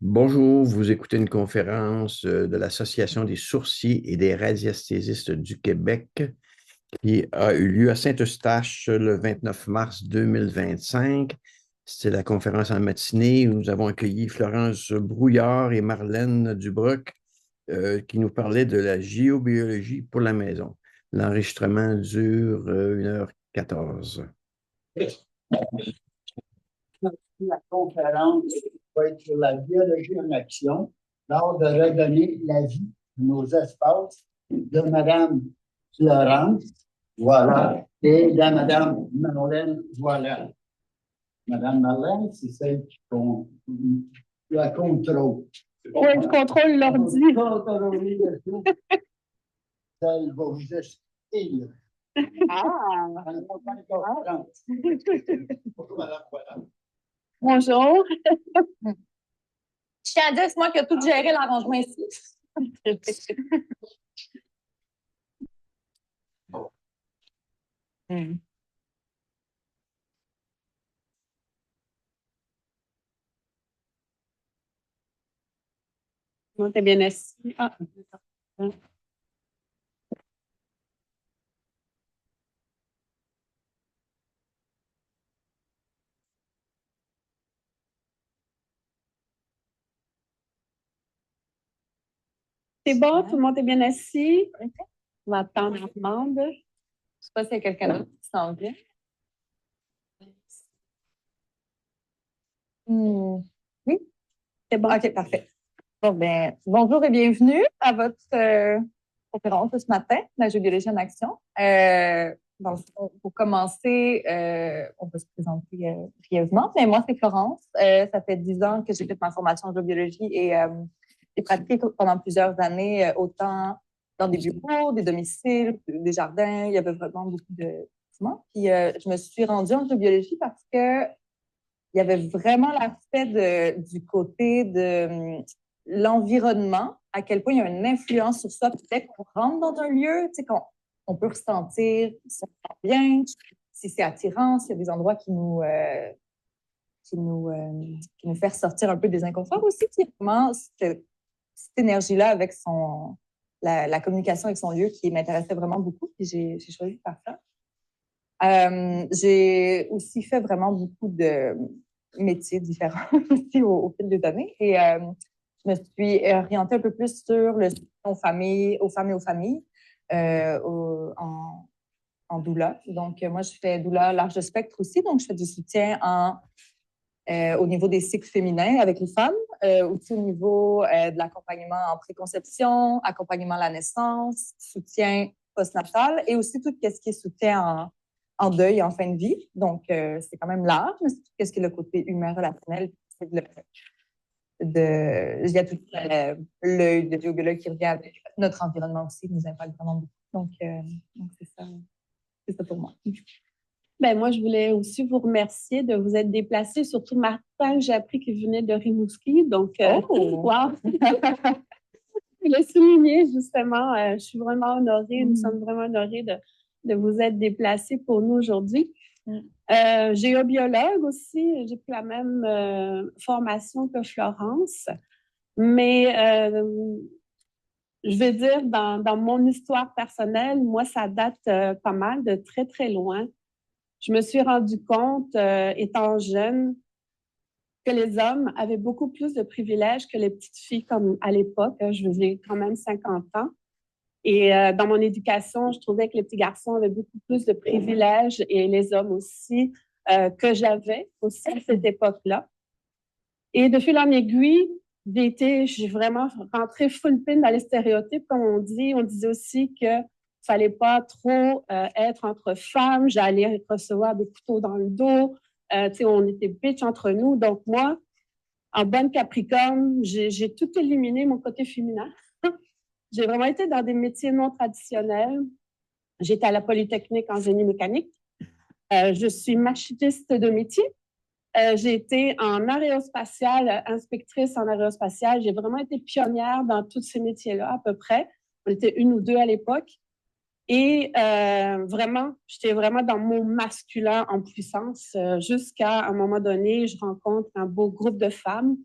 Bonjour, vous écoutez une conférence de l'Association des sourciers et des radiesthésistes du Québec qui a eu lieu à Saint-Eustache le 29 mars 2025. C'était la conférence en matinée où nous avons accueilli Florence Brouillard et Marlène Dubruck qui nous parlaient de la géobiologie pour la maison. L'enregistrement dure 1h14. La conférence va être sur la biologie en action, lors de redonner la vie à nos espaces de Mme Florence, voilà, et de Mme Marlène, voilà. Mme Marlène, c'est celle qui la contrôle. Oui, je contrôle l'ordi. Elle va vous expliquer. Ah! Bonjour, Mme Voilà. Bonjour. Je tiens à dire, c'est moi qui ai tout géré l'arrangement ici. Non, t'es bien assis. Ah. C'est bon, tout le monde est bien assis. On va attendre Armande. Je ne sais pas s'il y a quelqu'un d'autre qui s'en vient. Oui, C'est bon. OK, parfait. Bon, ben, bonjour et bienvenue à votre conférence de ce matin, la géobiologie en action. Pour commencer, on va se présenter brièvement. Mais moi, c'est Florence. Ça fait 10 ans que j'ai fait ma formation en géobiologie et j'ai pratiqué pendant plusieurs années, autant dans des bureaux, des domiciles, des jardins. Il y avait vraiment beaucoup de mouvements. Puis je me suis rendue en géobiologie parce que il y avait vraiment l'aspect du côté de l'environnement, à quel point il y a une influence sur ça. Puis dès qu'on rentre dans un lieu, tu sais, on peut ressentir si ça sent bien, si c'est attirant, s'il y a des endroits qui nous fait ressortir un peu des inconforts aussi. Puis vraiment, cette énergie-là avec la communication avec son lieu qui m'intéressait vraiment beaucoup. Puis j'ai choisi de faire ça. J'ai aussi fait vraiment beaucoup de métiers différents aussi au fil des années. Et je me suis orientée un peu plus sur le soutien aux familles, aux familles en doula. Donc, moi, je fais doula large spectre aussi. Donc, je fais du soutien au niveau des cycles féminins avec les femmes, aussi au niveau de l'accompagnement en préconception, accompagnement à la naissance, soutien postnatal et aussi tout ce qui est soutien en deuil en fin de vie. Donc, c'est quand même large, mais c'est tout ce qui est le côté humain relationnel. Il y a tout l'œil de géobiologue qui revient avec notre environnement aussi, qui nous impacte vraiment beaucoup. Donc c'est ça pour moi. Ben, moi, je voulais aussi vous remercier de vous être déplacé. Surtout Martin, j'ai appris qu'il venait de Rimouski. Donc, wow! Je voulais souligner, justement, je suis vraiment honorée, nous sommes vraiment honorés de vous être déplacés pour nous aujourd'hui. Géobiologue aussi, j'ai pris la même formation que Florence, mais je vais dire, dans mon histoire personnelle, moi, ça date pas mal de très, très loin. Je me suis rendu compte, étant jeune, que les hommes avaient beaucoup plus de privilèges que les petites filles, comme à l'époque. Je faisais quand même 50 ans. Et dans mon éducation, je trouvais que les petits garçons avaient beaucoup plus de privilèges et les hommes aussi que j'avais aussi à cette époque-là. Et de fil en aiguille, j'ai vraiment rentré full pin dans les stéréotypes, comme on dit. On disait aussi que fallait pas trop être entre femmes. J'allais recevoir des couteaux dans le dos. On était bitch entre nous. Donc moi, en bonne Capricorne, j'ai tout éliminé mon côté féminin. J'ai vraiment été dans des métiers non traditionnels. J'étais à la Polytechnique en génie mécanique. Je suis machiniste de métier. J'ai été en aérospatial, inspectrice en aérospatial. J'ai vraiment été pionnière dans tous ces métiers-là, à peu près. On était une ou deux à l'époque. Et vraiment, j'étais vraiment dans mon masculin en puissance jusqu'à un moment donné, je rencontre un beau groupe de femmes.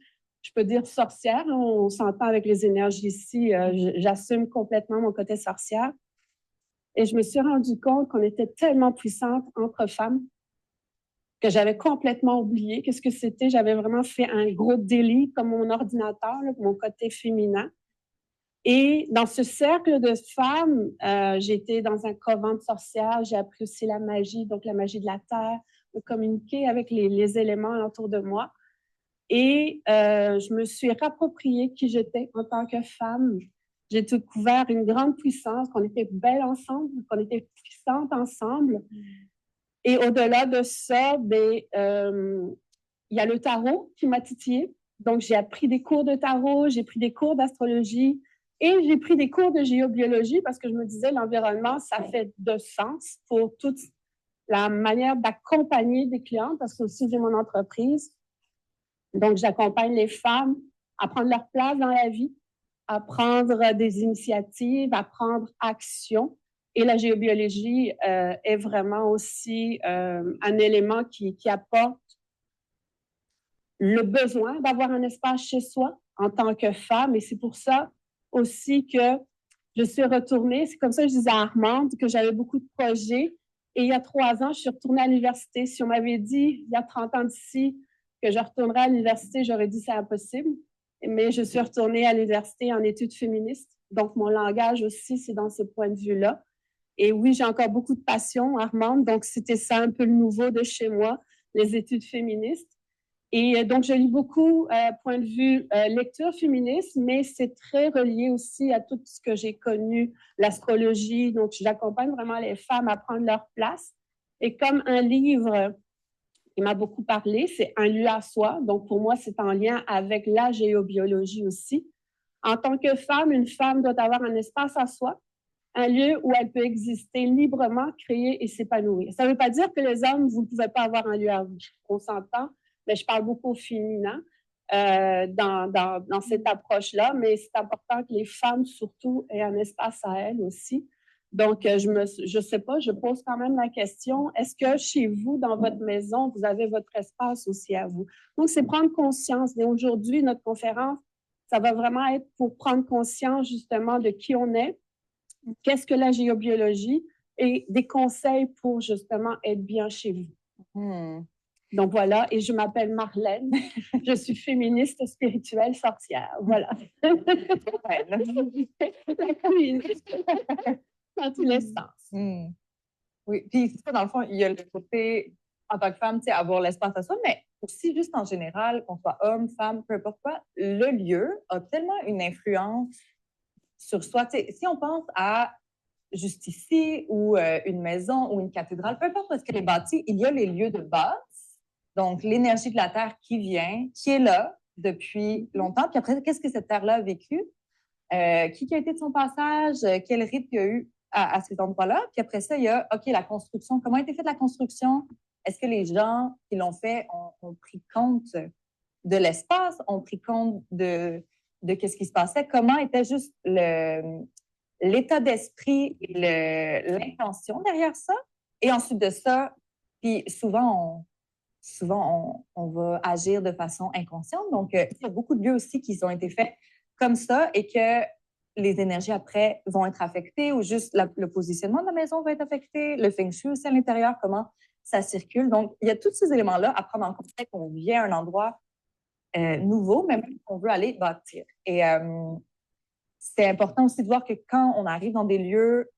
je peux dire sorcière, hein, on s'entend avec les énergies ici, j'assume complètement mon côté sorcière. Et je me suis rendu compte qu'on était tellement puissantes entre femmes que j'avais complètement oublié qu'est-ce que c'était. J'avais vraiment fait un gros délit comme mon ordinateur, là, mon côté féminin. Et dans ce cercle de femmes, j'ai été dans un couvent de sorcières, j'ai appris aussi la magie, donc la magie de la terre, de communiquer avec les éléments autour de moi. Et je me suis rappropriée qui j'étais en tant que femme. J'ai découvert une grande puissance, qu'on était belles ensemble, qu'on était puissantes ensemble. Et au-delà de ça, il y a le tarot qui m'a titillée. Donc, j'ai appris des cours de tarot, j'ai pris des cours d'astrologie et j'ai pris des cours de géobiologie parce que je me disais, l'environnement, ça fait de sens pour toute la manière d'accompagner des clients parce que aussi, j'ai mon entreprise. Donc, j'accompagne les femmes à prendre leur place dans la vie, à prendre des initiatives, à prendre action. Et la géobiologie est vraiment aussi un élément qui apporte le besoin d'avoir un espace chez soi en tant que femme. Et c'est pour ça aussi que je suis retournée. C'est comme ça que je disais à Armande que j'avais beaucoup de projets. Et il y a 3 ans, je suis retournée à l'université. Si on m'avait dit, il y a 30 ans d'ici, que je retournerais à l'université, j'aurais dit c'est impossible. Mais je suis retournée à l'université en études féministes. Donc, mon langage aussi, c'est dans ce point de vue-là. Et oui, j'ai encore beaucoup de passion, Armande. Donc, c'était ça un peu le nouveau de chez moi, les études féministes. Et donc, je lis beaucoup, point de vue lecture féministe, mais c'est très relié aussi à tout ce que j'ai connu, l'astrologie. Donc, j'accompagne vraiment les femmes à prendre leur place. Et comme un livre qui m'a beaucoup parlé, c'est Un lieu à soi. Donc, pour moi, c'est en lien avec la géobiologie aussi. En tant que femme, une femme doit avoir un espace à soi, un lieu où elle peut exister librement, créer et s'épanouir. Ça ne veut pas dire que les hommes, vous ne pouvez pas avoir un lieu à vous. On s'entend, mais je parle beaucoup au féminin dans cette approche-là, mais c'est important que les femmes, surtout, aient un espace à elles aussi. Donc, je sais pas, je pose quand même la question, est-ce que chez vous, dans votre maison, vous avez votre espace aussi à vous? Donc, c'est prendre conscience. Et aujourd'hui, notre conférence, ça va vraiment être pour prendre conscience justement de qui on est, qu'est-ce que la géobiologie et des conseils pour justement être bien chez vous. Donc voilà, et je m'appelle Marlène, je suis féministe spirituelle sorcière, voilà. La queen, dans tous les sens. Oui, puis c'est ça, dans le fond, il y a le côté, en tant que femme, tu sais, avoir l'espace à soi, mais aussi juste en général, qu'on soit homme, femme, peu importe quoi, le lieu a tellement une influence sur soi. Tu sais, si on pense à juste ici, ou une maison, ou une cathédrale, peu importe où est-ce qu'elle est bâtie, il y a les lieux de base, donc l'énergie de la Terre qui vient, qui est là depuis longtemps, puis après, qu'est-ce que cette Terre-là a vécu? Qui a été de son passage? Quel rythme il y a eu à ces endroits-là? Puis après ça, il y a, OK, la construction. Comment a été faite la construction? Est-ce que les gens qui l'ont fait ont pris compte de l'espace, ont pris compte de qu'est-ce qui se passait? Comment était juste l'état d'esprit et l'intention derrière ça? Et ensuite de ça, puis souvent, on va agir de façon inconsciente. Donc, il y a beaucoup de lieux aussi qui ont été faits comme ça et que les énergies après vont être affectées ou juste le positionnement de la maison va être affecté, le feng shui aussi à l'intérieur, comment ça circule. Donc, il y a tous ces éléments-là à prendre en compte qu'on vient à un endroit nouveau, même qu'on veut aller bâtir. Et c'est important aussi de voir que quand on arrive dans des lieux,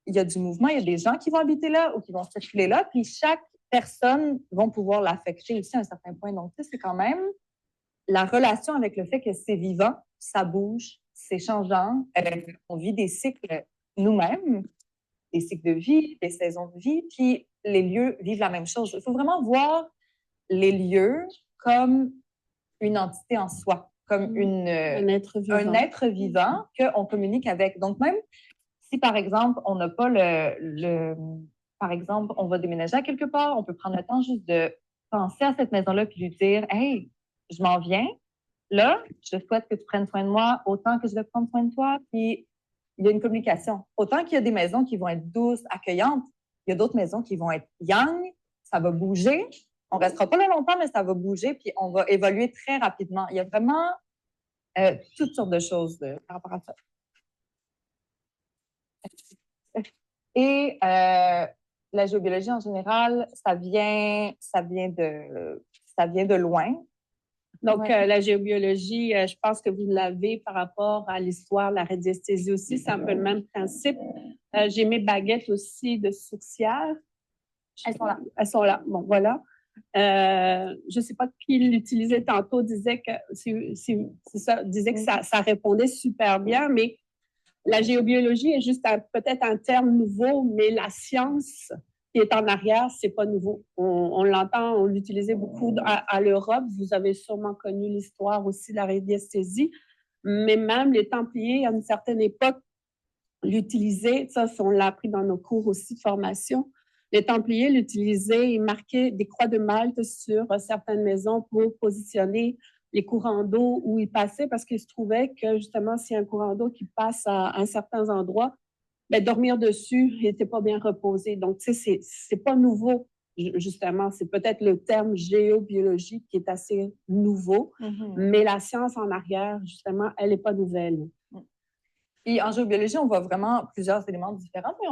il y a du mouvement, il y a des gens qui vont habiter là ou qui vont circuler là, puis chaque personne va pouvoir l'affecter aussi à un certain point. Donc, tu sais, c'est quand même la relation avec le fait que c'est vivant, ça bouge, c'est changeant. On vit des cycles nous-mêmes, des cycles de vie, des saisons de vie, puis les lieux vivent la même chose. Il faut vraiment voir les lieux comme une entité en soi, comme un être vivant qu'on communique avec. Donc, même si, par exemple, on n'a pas par exemple, on va déménager à quelque part, on peut prendre le temps juste de penser à cette maison-là puis lui dire « Hey, je m'en viens. Là, je souhaite que tu prennes soin de moi autant que je vais prendre soin de toi. » Puis, il y a une communication. Autant qu'il y a des maisons qui vont être douces, accueillantes, il y a d'autres maisons qui vont être yang, ça va bouger. On ne restera pas là longtemps, mais ça va bouger, puis on va évoluer très rapidement. Il y a vraiment toutes sortes de choses par rapport à ça. Et la géobiologie en général, ça vient de loin. Donc, la géobiologie, je pense que vous l'avez par rapport à l'histoire, la radiesthésie aussi, c'est un peu le même principe. J'ai mes baguettes aussi de sourcières. Elles sont là. Elles sont là. Bon, voilà. Je ne sais pas qui l'utilisait tantôt, disait que ça répondait super bien, mais la géobiologie est juste peut-être un terme nouveau, mais la science qui est en arrière, c'est pas nouveau. On l'entend, on l'utilisait beaucoup à l'Europe. Vous avez sûrement connu l'histoire aussi de la radiesthésie, mais même les Templiers, à une certaine époque, l'utilisaient. Ça, on l'a appris dans nos cours aussi de formation. Les Templiers l'utilisaient, ils marquaient des croix de Malte sur certaines maisons pour positionner les courants d'eau où ils passaient, parce qu'ils se trouvaient que, justement, s'il y a un courant d'eau qui passe à un certain endroit, ben, dormir dessus n'était pas bien reposé. Donc, tu sais, c'est pas nouveau, justement. C'est peut-être le terme géobiologie qui est assez nouveau, mais la science en arrière, justement, elle n'est pas nouvelle. Et en géobiologie, on voit vraiment plusieurs éléments différents, mais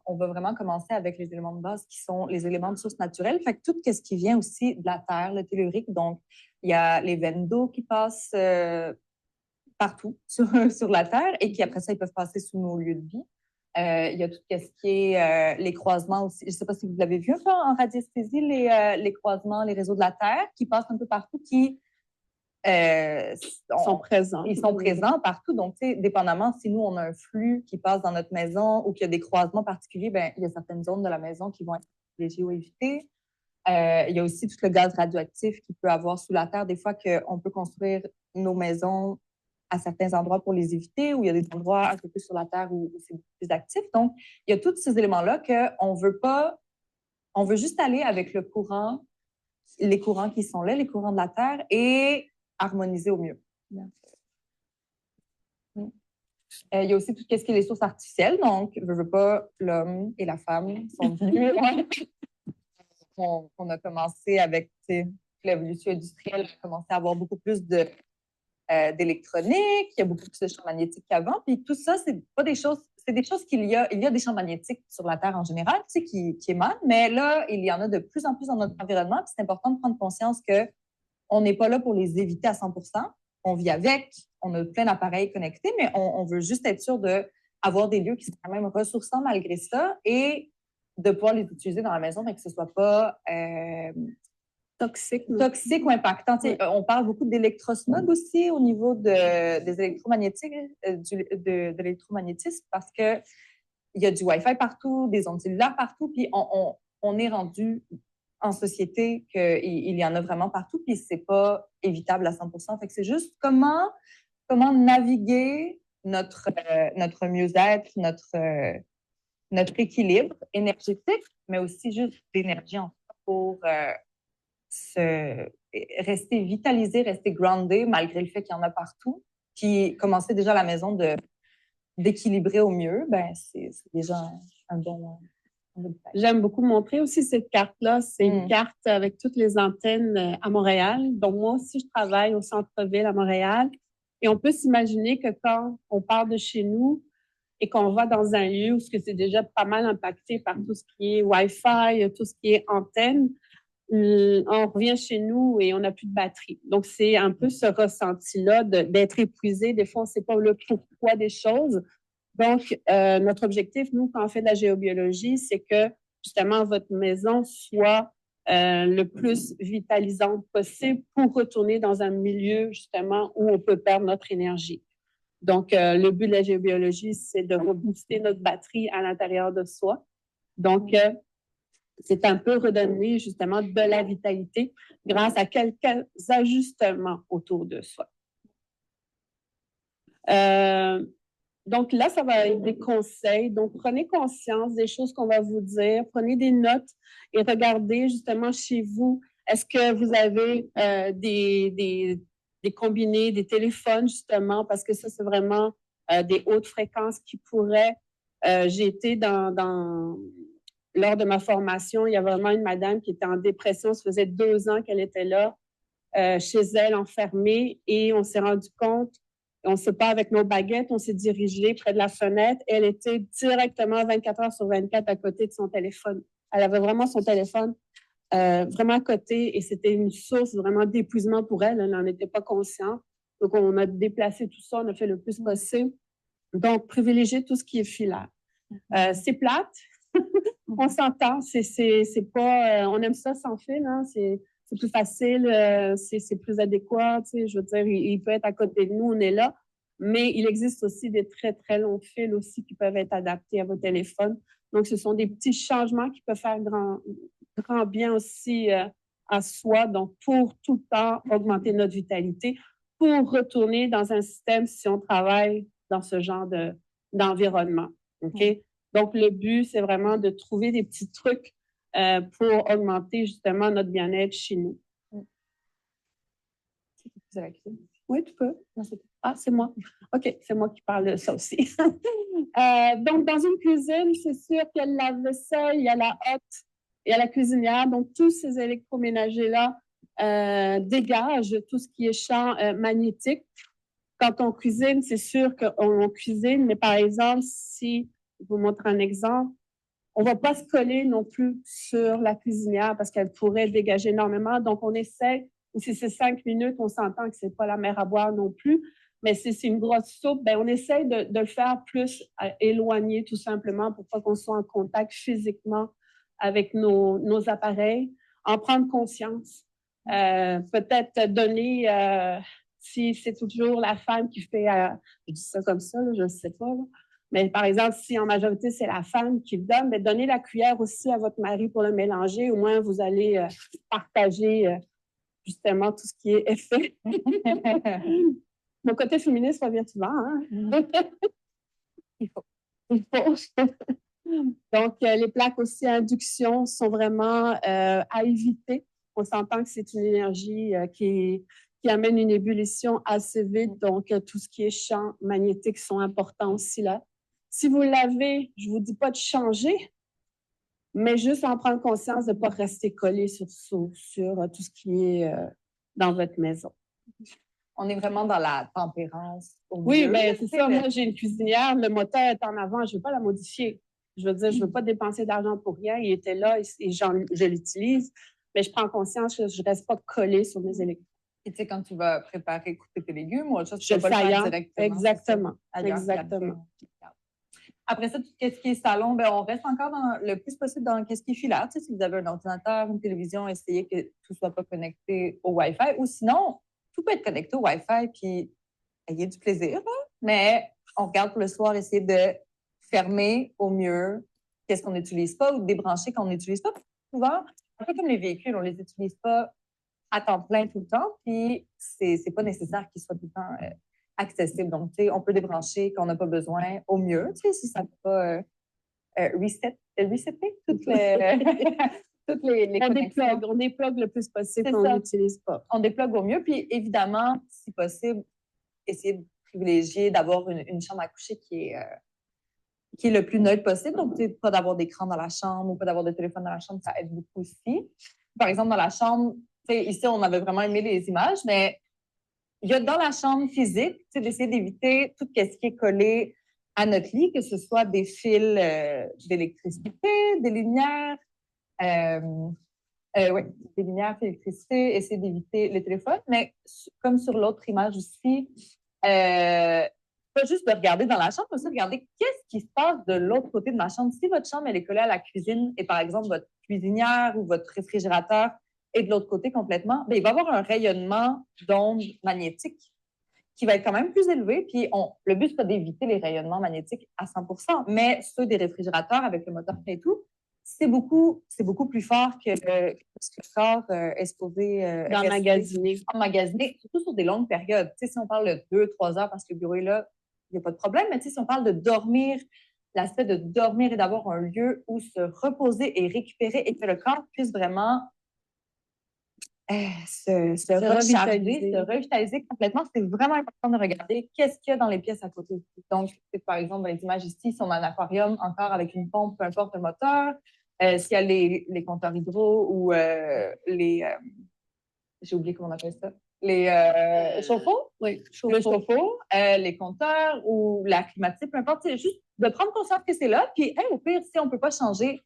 on va vraiment commencer avec les éléments de base qui sont les éléments de source naturelle. Fait que tout ce qui vient aussi de la Terre, le tellurique, donc il y a les veines d'eau qui passent partout sur la Terre et qui, après ça, ils peuvent passer sous nos lieux de vie. Il y a tout ce qui est les croisements aussi. Je ne sais pas si vous l'avez vu un peu en radiesthésie, les croisements, les réseaux de la Terre qui passent un peu partout, qui sont présents. Ils sont présents partout. Donc, tu sais, dépendamment, si nous, on a un flux qui passe dans notre maison ou qu'il y a des croisements particuliers, bien, il y a certaines zones de la maison qui vont être privilégiées ou évitées. Il y a aussi tout le gaz radioactif qu'il peut avoir sous la terre. Des fois qu'on peut construire nos maisons à certains endroits pour les éviter, ou il y a des endroits un peu plus sur la terre où c'est plus actif. Donc, il y a tous ces éléments-là qu'on ne veut pas... On veut juste aller avec le courant, les courants qui sont là, les courants de la terre, et harmoniser au mieux. Il y a aussi tout ce qui est les sources artificielles. Donc, je ne veux pas, l'homme et la femme sont venus. On a commencé avec l'évolution industrielle, on a commencé à avoir beaucoup plus d'électronique, il y a beaucoup plus de champs magnétiques qu'avant. Puis tout ça, c'est pas des choses, c'est des choses il y a des champs magnétiques sur la Terre en général, tu sais, qui émanent, mais là, il y en a de plus en plus dans notre environnement. Puis c'est important de prendre conscience qu'on n'est pas là pour les éviter à 100%. On vit avec, on a plein d'appareils connectés, mais on veut juste être sûr d'avoir des lieux qui sont quand même ressourçants malgré ça et de pouvoir les utiliser dans la maison, mais que ce ne soit pas toxique ou impactant. Oui. On parle beaucoup d'électrosmog aussi au niveau des électromagnétiques, de l'électromagnétisme, parce qu'il y a du Wi-Fi partout, des ondes cellulaires partout, puis on est rendu en société qu'il y en a vraiment partout, puis c'est pas évitable à 100%. Fait que c'est juste comment naviguer notre mieux-être, notre équilibre énergétique, mais aussi juste d'énergie en fait, pour rester vitalisé, rester groundé, malgré le fait qu'il y en a partout. Puis commencer déjà à la maison d'équilibrer au mieux, ben c'est déjà un bon... J'aime beaucoup montrer aussi cette carte-là. C'est une carte avec toutes les antennes à Montréal. Donc, moi aussi, je travaille au centre-ville à Montréal. Et on peut s'imaginer que quand on part de chez nous et qu'on va dans un lieu où c'est déjà pas mal impacté par tout ce qui est Wi-Fi, tout ce qui est antenne, on revient chez nous et on n'a plus de batterie. Donc, c'est un peu ce ressenti-là d'être épuisé. Des fois, on ne sait pas le pourquoi des choses. Donc, notre objectif, nous, quand on fait de la géobiologie, c'est que, justement, votre maison soit le plus vitalisante possible pour retourner dans un milieu, justement, où on peut perdre notre énergie. Donc, le but de la géobiologie, c'est de rebooster notre batterie à l'intérieur de soi. Donc, c'est un peu redonner, justement, de la vitalité grâce à quelques ajustements autour de soi. Donc là, ça va être des conseils. Donc, prenez conscience des choses qu'on va vous dire. Prenez des notes et regardez justement chez vous. Est-ce que vous avez des combinés, des téléphones justement, parce que ça, c'est vraiment des hautes fréquences qui pourraient... j'ai été dans lors de ma formation, il y a vraiment une madame qui était en dépression. Ça faisait 2 ans qu'elle était là, chez elle, enfermée. Et on s'est rendu compte, on ne sait pas, avec nos baguettes, on s'est dirigé près de la fenêtre. Elle était directement 24 heures sur 24 à côté de son téléphone. Elle avait vraiment son téléphone vraiment à côté et c'était une source vraiment d'épuisement pour elle. Elle n'en était pas consciente. Donc, on a déplacé tout ça, on a fait le plus possible. Donc, privilégier tout ce qui est filaire. C'est plate, on s'entend, c'est pas, on aime ça sans fil, hein? C'est plus facile, c'est plus adéquat, tu sais, je veux dire, il peut être à côté de nous, on est là, mais il existe aussi des très, très longs fils aussi qui peuvent être adaptés à vos téléphones. Donc, ce sont des petits changements qui peuvent faire grand bien aussi à soi, donc pour tout le temps augmenter notre vitalité, pour retourner dans un système si on travaille dans ce genre d'environnement, OK? Donc, le but, c'est vraiment de trouver des petits trucs pour augmenter justement notre bien-être chez nous. Oui, tu peux. Ah, c'est moi. OK, c'est moi qui parle de ça aussi. Donc, dans une cuisine, c'est sûr qu'il y a le lave-vaisselle, il y a la hotte, il y a la cuisinière. Donc, tous ces électroménagers-là dégagent tout ce qui est champ magnétique. Quand on cuisine, c'est sûr qu'on cuisine, mais par exemple, si je vous montre un exemple, on ne va pas se coller non plus sur la cuisinière parce qu'elle pourrait dégager énormément. Donc, on essaie, ou si c'est 5 minutes, on s'entend que ce n'est pas la mer à boire non plus. Mais si c'est une grosse soupe, ben, on essaie de le faire plus éloigné tout simplement pour pas qu'on soit en contact physiquement avec nos appareils, en prendre conscience. Peut-être donner, si c'est toujours la femme qui fait, je dis ça comme ça, là, je ne sais pas, là. Mais par exemple, si en majorité, c'est la femme qui le donne, mais donnez la cuillère aussi à votre mari pour le mélanger. Au moins, vous allez partager justement tout ce qui est effet. Mon côté féministe revient souvent. Hein? Il faut. Donc, les plaques aussi à induction sont vraiment à éviter. On s'entend que c'est une énergie qui amène une ébullition assez vite. Donc, tout ce qui est champs magnétiques sont importants aussi là. Si vous l'avez, je ne vous dis pas de changer, mais juste en prendre conscience de ne pas rester collé sur tout ce qui est dans votre maison. On est vraiment dans la tempérance. Oui, bien, c'est ça. Moi, j'ai une cuisinière, le moteur est en avant, je ne veux pas la modifier. Je veux dire, je ne veux pas dépenser d'argent pour rien. Il était là et je l'utilise, mais je prends conscience que je ne reste pas collée sur mes électrons. Et tu sais, quand tu vas préparer, couper tes légumes ou autre chose, tu peux pas le faire directement. Exactement. Ailleurs, exactement. Après ça, tout ce qui est salon, ben, on reste encore le plus possible dans ce qui est filaire. Tu sais, si vous avez un ordinateur, une télévision, essayez que tout ne soit pas connecté au Wi-Fi. Ou sinon, tout peut être connecté au Wi-Fi, puis ayez du plaisir. Hein? Mais on regarde pour le soir, essayer de fermer au mieux qu'est-ce qu'on n'utilise pas ou de débrancher quand on n'utilise pas. Souvent, un peu comme les véhicules, on ne les utilise pas à temps plein tout le temps, puis c'est pas nécessaire qu'ils soient tout le temps accessibles. Donc, tu sais, on peut débrancher quand on n'a pas besoin au mieux, tu sais, si ça ne peut pas resetter toutes les connexions. On déplugue le plus possible qu'on n'utilise pas. On déplugue au mieux, puis évidemment, si possible, essayer de privilégier d'avoir une chambre à coucher qui est le plus neutre possible. Donc, pas d'avoir d'écran dans la chambre ou pas d'avoir de téléphone dans la chambre, ça aide beaucoup aussi. Par exemple, dans la chambre, ici, on avait vraiment aimé les images, mais il y a dans la chambre physique, d'essayer d'éviter tout ce qui est collé à notre lit, que ce soit des fils d'électricité, des lumières, des lumières, d'électricité, essayer d'éviter le téléphone. Mais comme sur l'autre image aussi, pas juste de regarder dans la chambre, mais aussi de regarder qu'est-ce qui se passe de l'autre côté de ma chambre. Si votre chambre elle est collée à la cuisine et par exemple votre cuisinière ou votre réfrigérateur est de l'autre côté complètement, bien, il va y avoir un rayonnement d'ondes magnétiques qui va être quand même plus élevé. Puis le but, c'est pas d'éviter les rayonnements magnétiques à 100%, mais ceux des réfrigérateurs avec le moteur et tout, c'est beaucoup plus fort que ce que le corps est supposé emmagasiner, surtout sur des longues périodes. Tu sais, si on parle de 2-3 heures parce que le bureau est là, il n'y a pas de problème, mais tu sais, si on parle de dormir, l'aspect de dormir et d'avoir un lieu où se reposer et récupérer et que le corps puisse vraiment se revitaliser complètement, c'est vraiment important de regarder qu'est-ce qu'il y a dans les pièces à côté. Donc, par exemple, dans les images ici, si on a un aquarium encore avec une pompe, peu importe le moteur, S'il y a les compteurs hydro ou j'ai oublié comment on appelle ça. Les chauffe-eau? Oui, Le chauffe-eau, les compteurs ou la climatique, peu importe. C'est juste de prendre conscience que c'est là. Puis, au pire, si on ne peut pas changer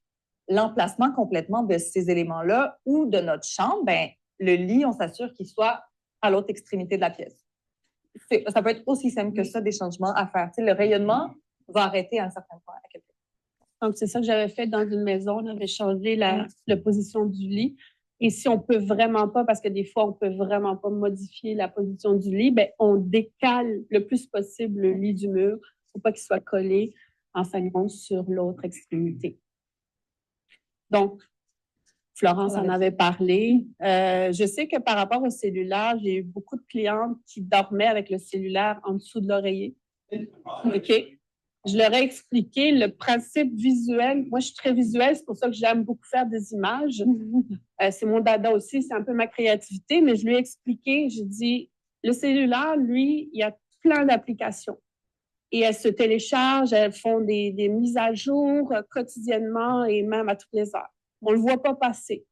l'emplacement complètement de ces éléments-là ou de notre chambre, ben, le lit, on s'assure qu'il soit à l'autre extrémité de la pièce. Ça peut être aussi simple que ça, des changements à faire. Tu sais, le rayonnement va arrêter à un certain point. Donc, c'est ça que j'avais fait dans une maison. On avait changé la position du lit. Et si on peut vraiment pas, parce que des fois, on peut vraiment pas modifier la position du lit, ben, on décale le plus possible le lit du mur pour pas qu'il soit collé en fin de compte sur l'autre extrémité. Donc, Florence en avait parlé. Je sais que par rapport au cellulaire, j'ai eu beaucoup de clientes qui dormaient avec le cellulaire en dessous de l'oreiller. OK? Je leur ai expliqué le principe visuel. Moi, je suis très visuelle, c'est pour ça que j'aime beaucoup faire des images. C'est mon dada aussi, c'est un peu ma créativité, mais je lui ai expliqué, j'ai dit, le cellulaire, lui, il y a plein d'applications. Et elles se téléchargent, elles font des mises à jour quotidiennement et même à toutes les heures. On ne le voit pas passer.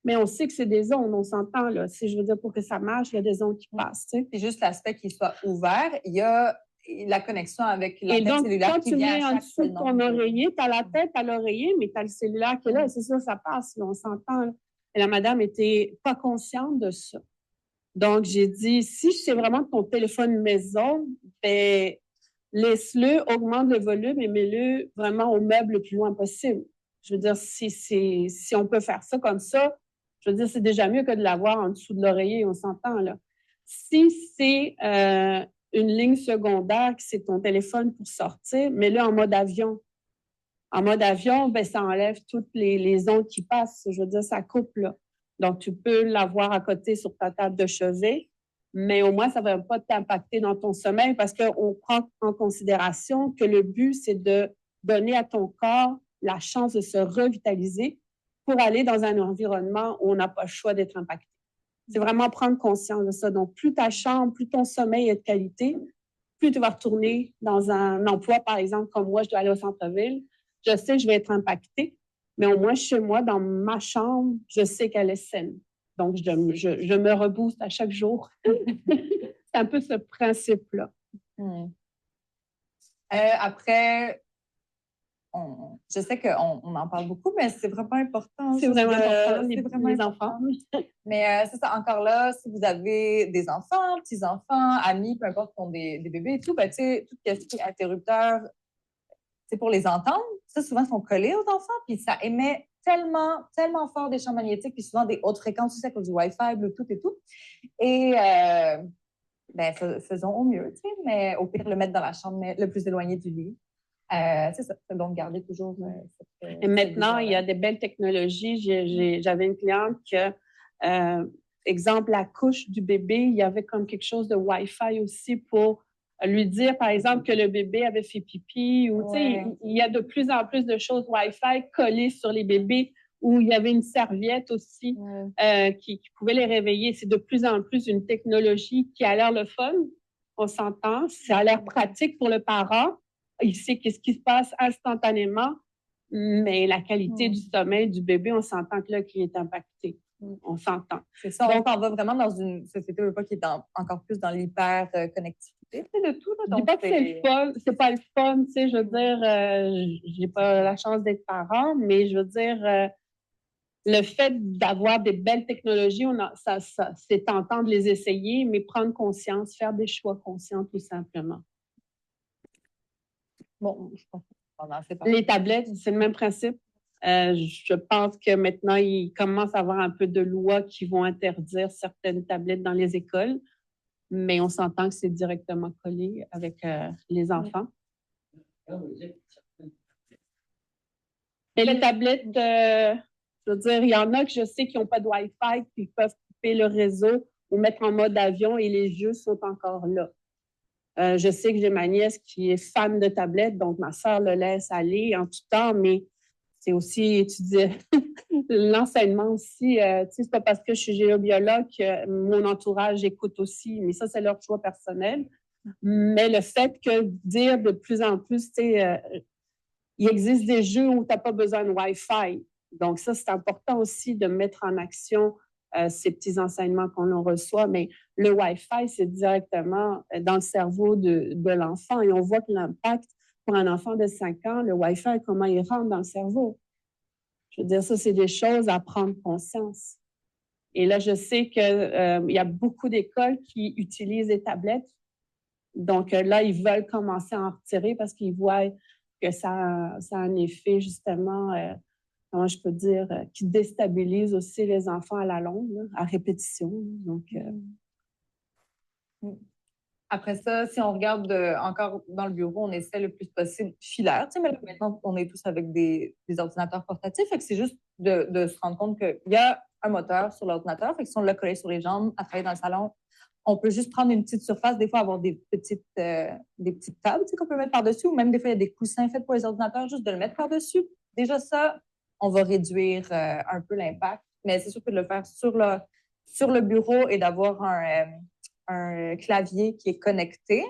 Mais on sait que c'est des ondes, on s'entend, là. Si je veux dire, pour que ça marche, il y a des ondes qui passent. Tu sais. C'est juste l'aspect qu'il soit ouvert. Il y a la connexion avec l'antenne cellulaire quand qui tu vient mets à en chaque dessous de ton oreiller, tu as la tête à l'oreiller, mais tu as le cellulaire qui est là. C'est sûr, ça passe, là, on s'entend. Là. Et la madame n'était pas consciente de ça. Donc, j'ai dit, si c'est vraiment ton téléphone maison, ben, laisse-le, augmente le volume et mets-le vraiment au meuble le plus loin possible. Je veux dire, si on peut faire ça comme ça, je veux dire, c'est déjà mieux que de l'avoir en dessous de l'oreiller, on s'entend, là. Si c'est une ligne secondaire, que c'est ton téléphone pour sortir, mets-le en mode avion. En mode avion, ben, ça enlève toutes les ondes qui passent. Je veux dire, ça coupe, là. Donc, tu peux l'avoir à côté sur ta table de chevet, mais au moins, ça ne va pas t'impacter dans ton sommeil parce qu'on prend en considération que le but, c'est de donner à ton corps la chance de se revitaliser pour aller dans un environnement où on n'a pas le choix d'être impacté. C'est vraiment prendre conscience de ça. Donc, plus ta chambre, plus ton sommeil est de qualité, plus tu vas retourner dans un emploi, par exemple, comme moi, je dois aller au centre-ville. Je sais que je vais être impactée, mais au moins chez moi, dans ma chambre, je sais qu'elle est saine. Donc, je me rebooste à chaque jour. C'est un peu ce principe-là. Après, je sais qu'on en parle beaucoup, mais c'est vraiment important. C'est vraiment important, les enfants. Mais c'est ça, encore là, si vous avez des enfants, petits-enfants, amis, peu importe, qui ont des bébés et tout, ben, tu sais, tout ce qui est interrupteur, c'est pour les entendre. Ça, souvent, sont collés aux enfants, puis ça émet tellement, tellement fort des champs magnétiques, puis souvent des hautes fréquences aussi à cause du Wi-Fi, Bluetooth et tout. Et ben, faisons au mieux, tu sais, mais au pire, le mettre dans la chambre le plus éloigné du lit. C'est ça. Donc, garder toujours. Et maintenant, il y a des belles technologies. J'avais une cliente que, exemple, la couche du bébé, il y avait comme quelque chose de Wi-Fi aussi pour lui dire, par exemple, que le bébé avait fait pipi. Ou, ouais. Il y a de plus en plus de choses Wi-Fi collées sur les bébés où il y avait une serviette aussi qui pouvait les réveiller. C'est de plus en plus une technologie qui a l'air le fun. On s'entend. Ça a l'air pratique pour le parent. Il sait qu'est-ce qui se passe instantanément, mais la qualité du sommeil du bébé, on s'entend que là, qui est impacté. On s'entend. C'est ça. Donc, on va vraiment dans une société qui est encore plus dans l'hyper-connectivité. C'est de tout. Là, je dis pas que c'est le fun. C'est pas le fun, tu sais, je veux dire, j'ai pas la chance d'être parent, mais je veux dire, le fait d'avoir des belles technologies, c'est tentant de les essayer, mais prendre conscience, faire des choix conscients, tout simplement. Bon, je pense les tablettes, c'est le même principe. Je pense que maintenant, il commence à avoir un peu de lois qui vont interdire certaines tablettes dans les écoles, mais on s'entend que c'est directement collé avec les enfants. Et les tablettes, je veux dire, il y en a que je sais qui n'ont pas de Wi-Fi, qui peuvent couper le réseau ou mettre en mode avion et les jeux sont encore là. Je sais que j'ai ma nièce qui est fan de tablettes, donc ma sœur le laisse aller en tout temps, mais c'est aussi étudier l'enseignement aussi. Tu sais, c'est pas parce que je suis géobiologue que mon entourage écoute aussi, mais ça, c'est leur choix personnel. Mais le fait que dire de plus en plus, tu sais, il existe des jeux où tu n'as pas besoin de Wi-Fi. Donc, ça, c'est important aussi de mettre en action ces petits enseignements qu'on reçoit. Mais le Wi-Fi, c'est directement dans le cerveau de l'enfant. Et on voit que l'impact pour un enfant de 5 ans, le Wi-Fi, comment il rentre dans le cerveau. Je veux dire, ça, c'est des choses à prendre conscience. Et là, je sais qu'il y a beaucoup d'écoles qui utilisent des tablettes. Donc là, ils veulent commencer à en retirer parce qu'ils voient que ça a un effet, justement, comment je peux dire, qui déstabilise aussi les enfants à la longue, là, à répétition. Donc, Après ça, si on regarde encore dans le bureau, on essaie le plus possible filaire. Tu sais, mais là, maintenant, on est tous avec des ordinateurs portatifs. Fait que c'est juste de se rendre compte qu'il y a un moteur sur l'ordinateur. Fait que si on l'a collé sur les jambes, à travailler dans le salon, on peut juste prendre une petite surface, des fois avoir des petites tables, tu sais, qu'on peut mettre par-dessus, ou même des fois, il y a des coussins faits pour les ordinateurs, juste de le mettre par-dessus. Déjà, ça, on va réduire un peu l'impact. Mais c'est sûr que de le faire sur le bureau et d'avoir un clavier qui est connecté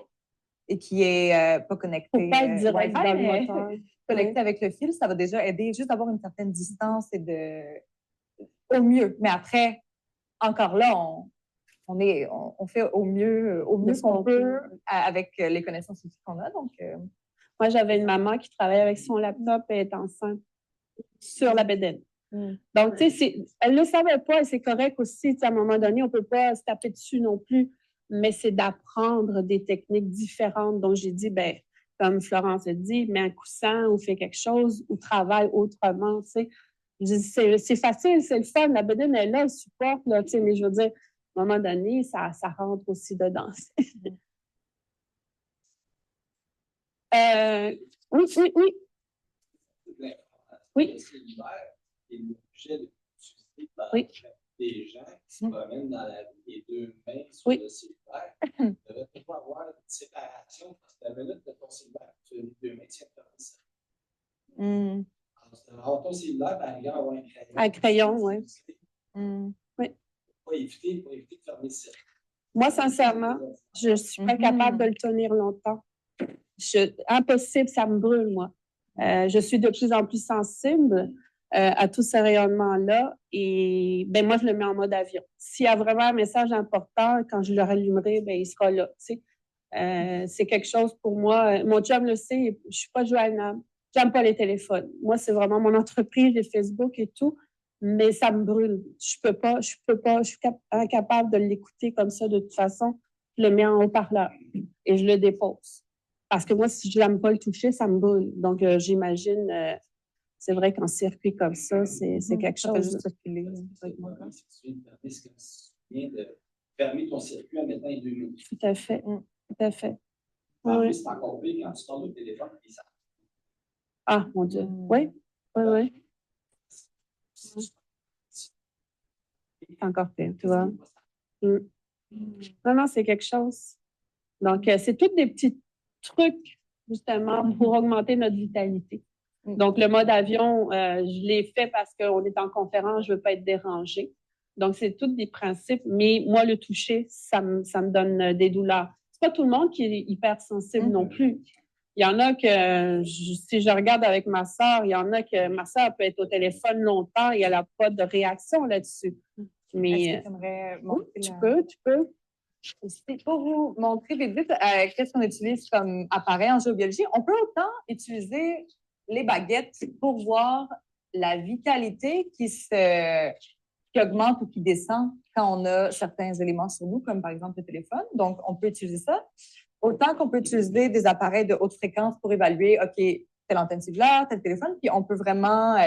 et qui est pas connecté faut pas être direct Wi-Fi, dans le mais moteur. connecté Oui. avec le fil, ça va déjà aider juste d'avoir une certaine distance et au mieux. Mais après, encore là, on fait au mieux qu'on peut avec les connaissances aussi qu'on a. Donc, moi, j'avais une maman qui travaillait avec son laptop et est enceinte sur la bédaine. Donc, tu sais, elle ne le savait pas et c'est correct aussi. À un moment donné, on ne peut pas se taper dessus non plus, mais c'est d'apprendre des techniques différentes. Donc, j'ai dit, ben, comme Florence a dit, mets un coussin ou fais quelque chose ou travaille autrement. Tu sais. C'est facile, c'est le fun. La bédaine est là, elle supporte, là, tu sais, mais je veux dire, à un moment donné, ça rentre aussi dedans. Oui, oui, oui. Oui. Oui. Des gens qui se promènent dans la rue les deux mains sur le cellulaire. Il devrait toujours avoir une séparation parce que la minute de ton cellulaire, tu as les deux mains, tu as ça. Alors, ton cellulaire, par exemple, avoir un crayon. Un crayon, oui. Oui. Pour éviter de fermer le circuit. Moi, sincèrement, je ne suis pas capable de le tenir longtemps. Impossible, ça me brûle, moi. Je suis de plus en plus sensible à tous ces rayonnements-là. Et ben, moi, je le mets en mode avion. S'il y a vraiment un message important, quand je le rallumerai, ben, il sera là. Tu sais. C'est quelque chose pour moi. Mon job le sait, je ne suis pas joignable. J'aime pas les téléphones. Moi, c'est vraiment mon entreprise, les Facebook et tout. Mais ça me brûle. Je suis incapable de l'écouter comme ça de toute façon. Je le mets en haut-parleur et je le dépose. Parce que moi, si je n'aime pas le toucher, ça me brûle. Donc, j'imagine, c'est vrai qu'en circuit comme ça, c'est quelque chose. Juste filer. Si tu viens de fermer ton circuit en mettant les 2 minutes. Tout à fait. Tout à fait. En plus, c'est encore pire quand tu sors le téléphone et ça. Ah, mon Dieu. Oui, oui, oui. C'est encore pire, tu vois. Non, non, c'est quelque chose. Donc, c'est tous des petits trucs, justement, pour augmenter notre vitalité. Donc, le mode avion, je l'ai fait parce qu'on est en conférence, je ne veux pas être dérangée. Donc, c'est tous des principes, mais moi, le toucher, ça me donne des douleurs. C'est pas tout le monde qui est hypersensible non plus. Il y en a que, si je regarde avec ma sœur, il y en a que ma sœur peut être au téléphone longtemps et elle n'a pas de réaction là-dessus. Mais est-ce que tu aimerais montrer tu peux. Pour vous montrer vite, qu'est-ce qu'on utilise comme appareil en géobiologie, on peut autant utiliser les baguettes pour voir la vitalité qui augmente ou qui descend quand on a certains éléments sur nous, comme par exemple le téléphone. Donc, on peut utiliser ça. Autant qu'on peut utiliser des appareils de haute fréquence pour évaluer, OK, telle antenne cellulaire, tel téléphone, puis on peut vraiment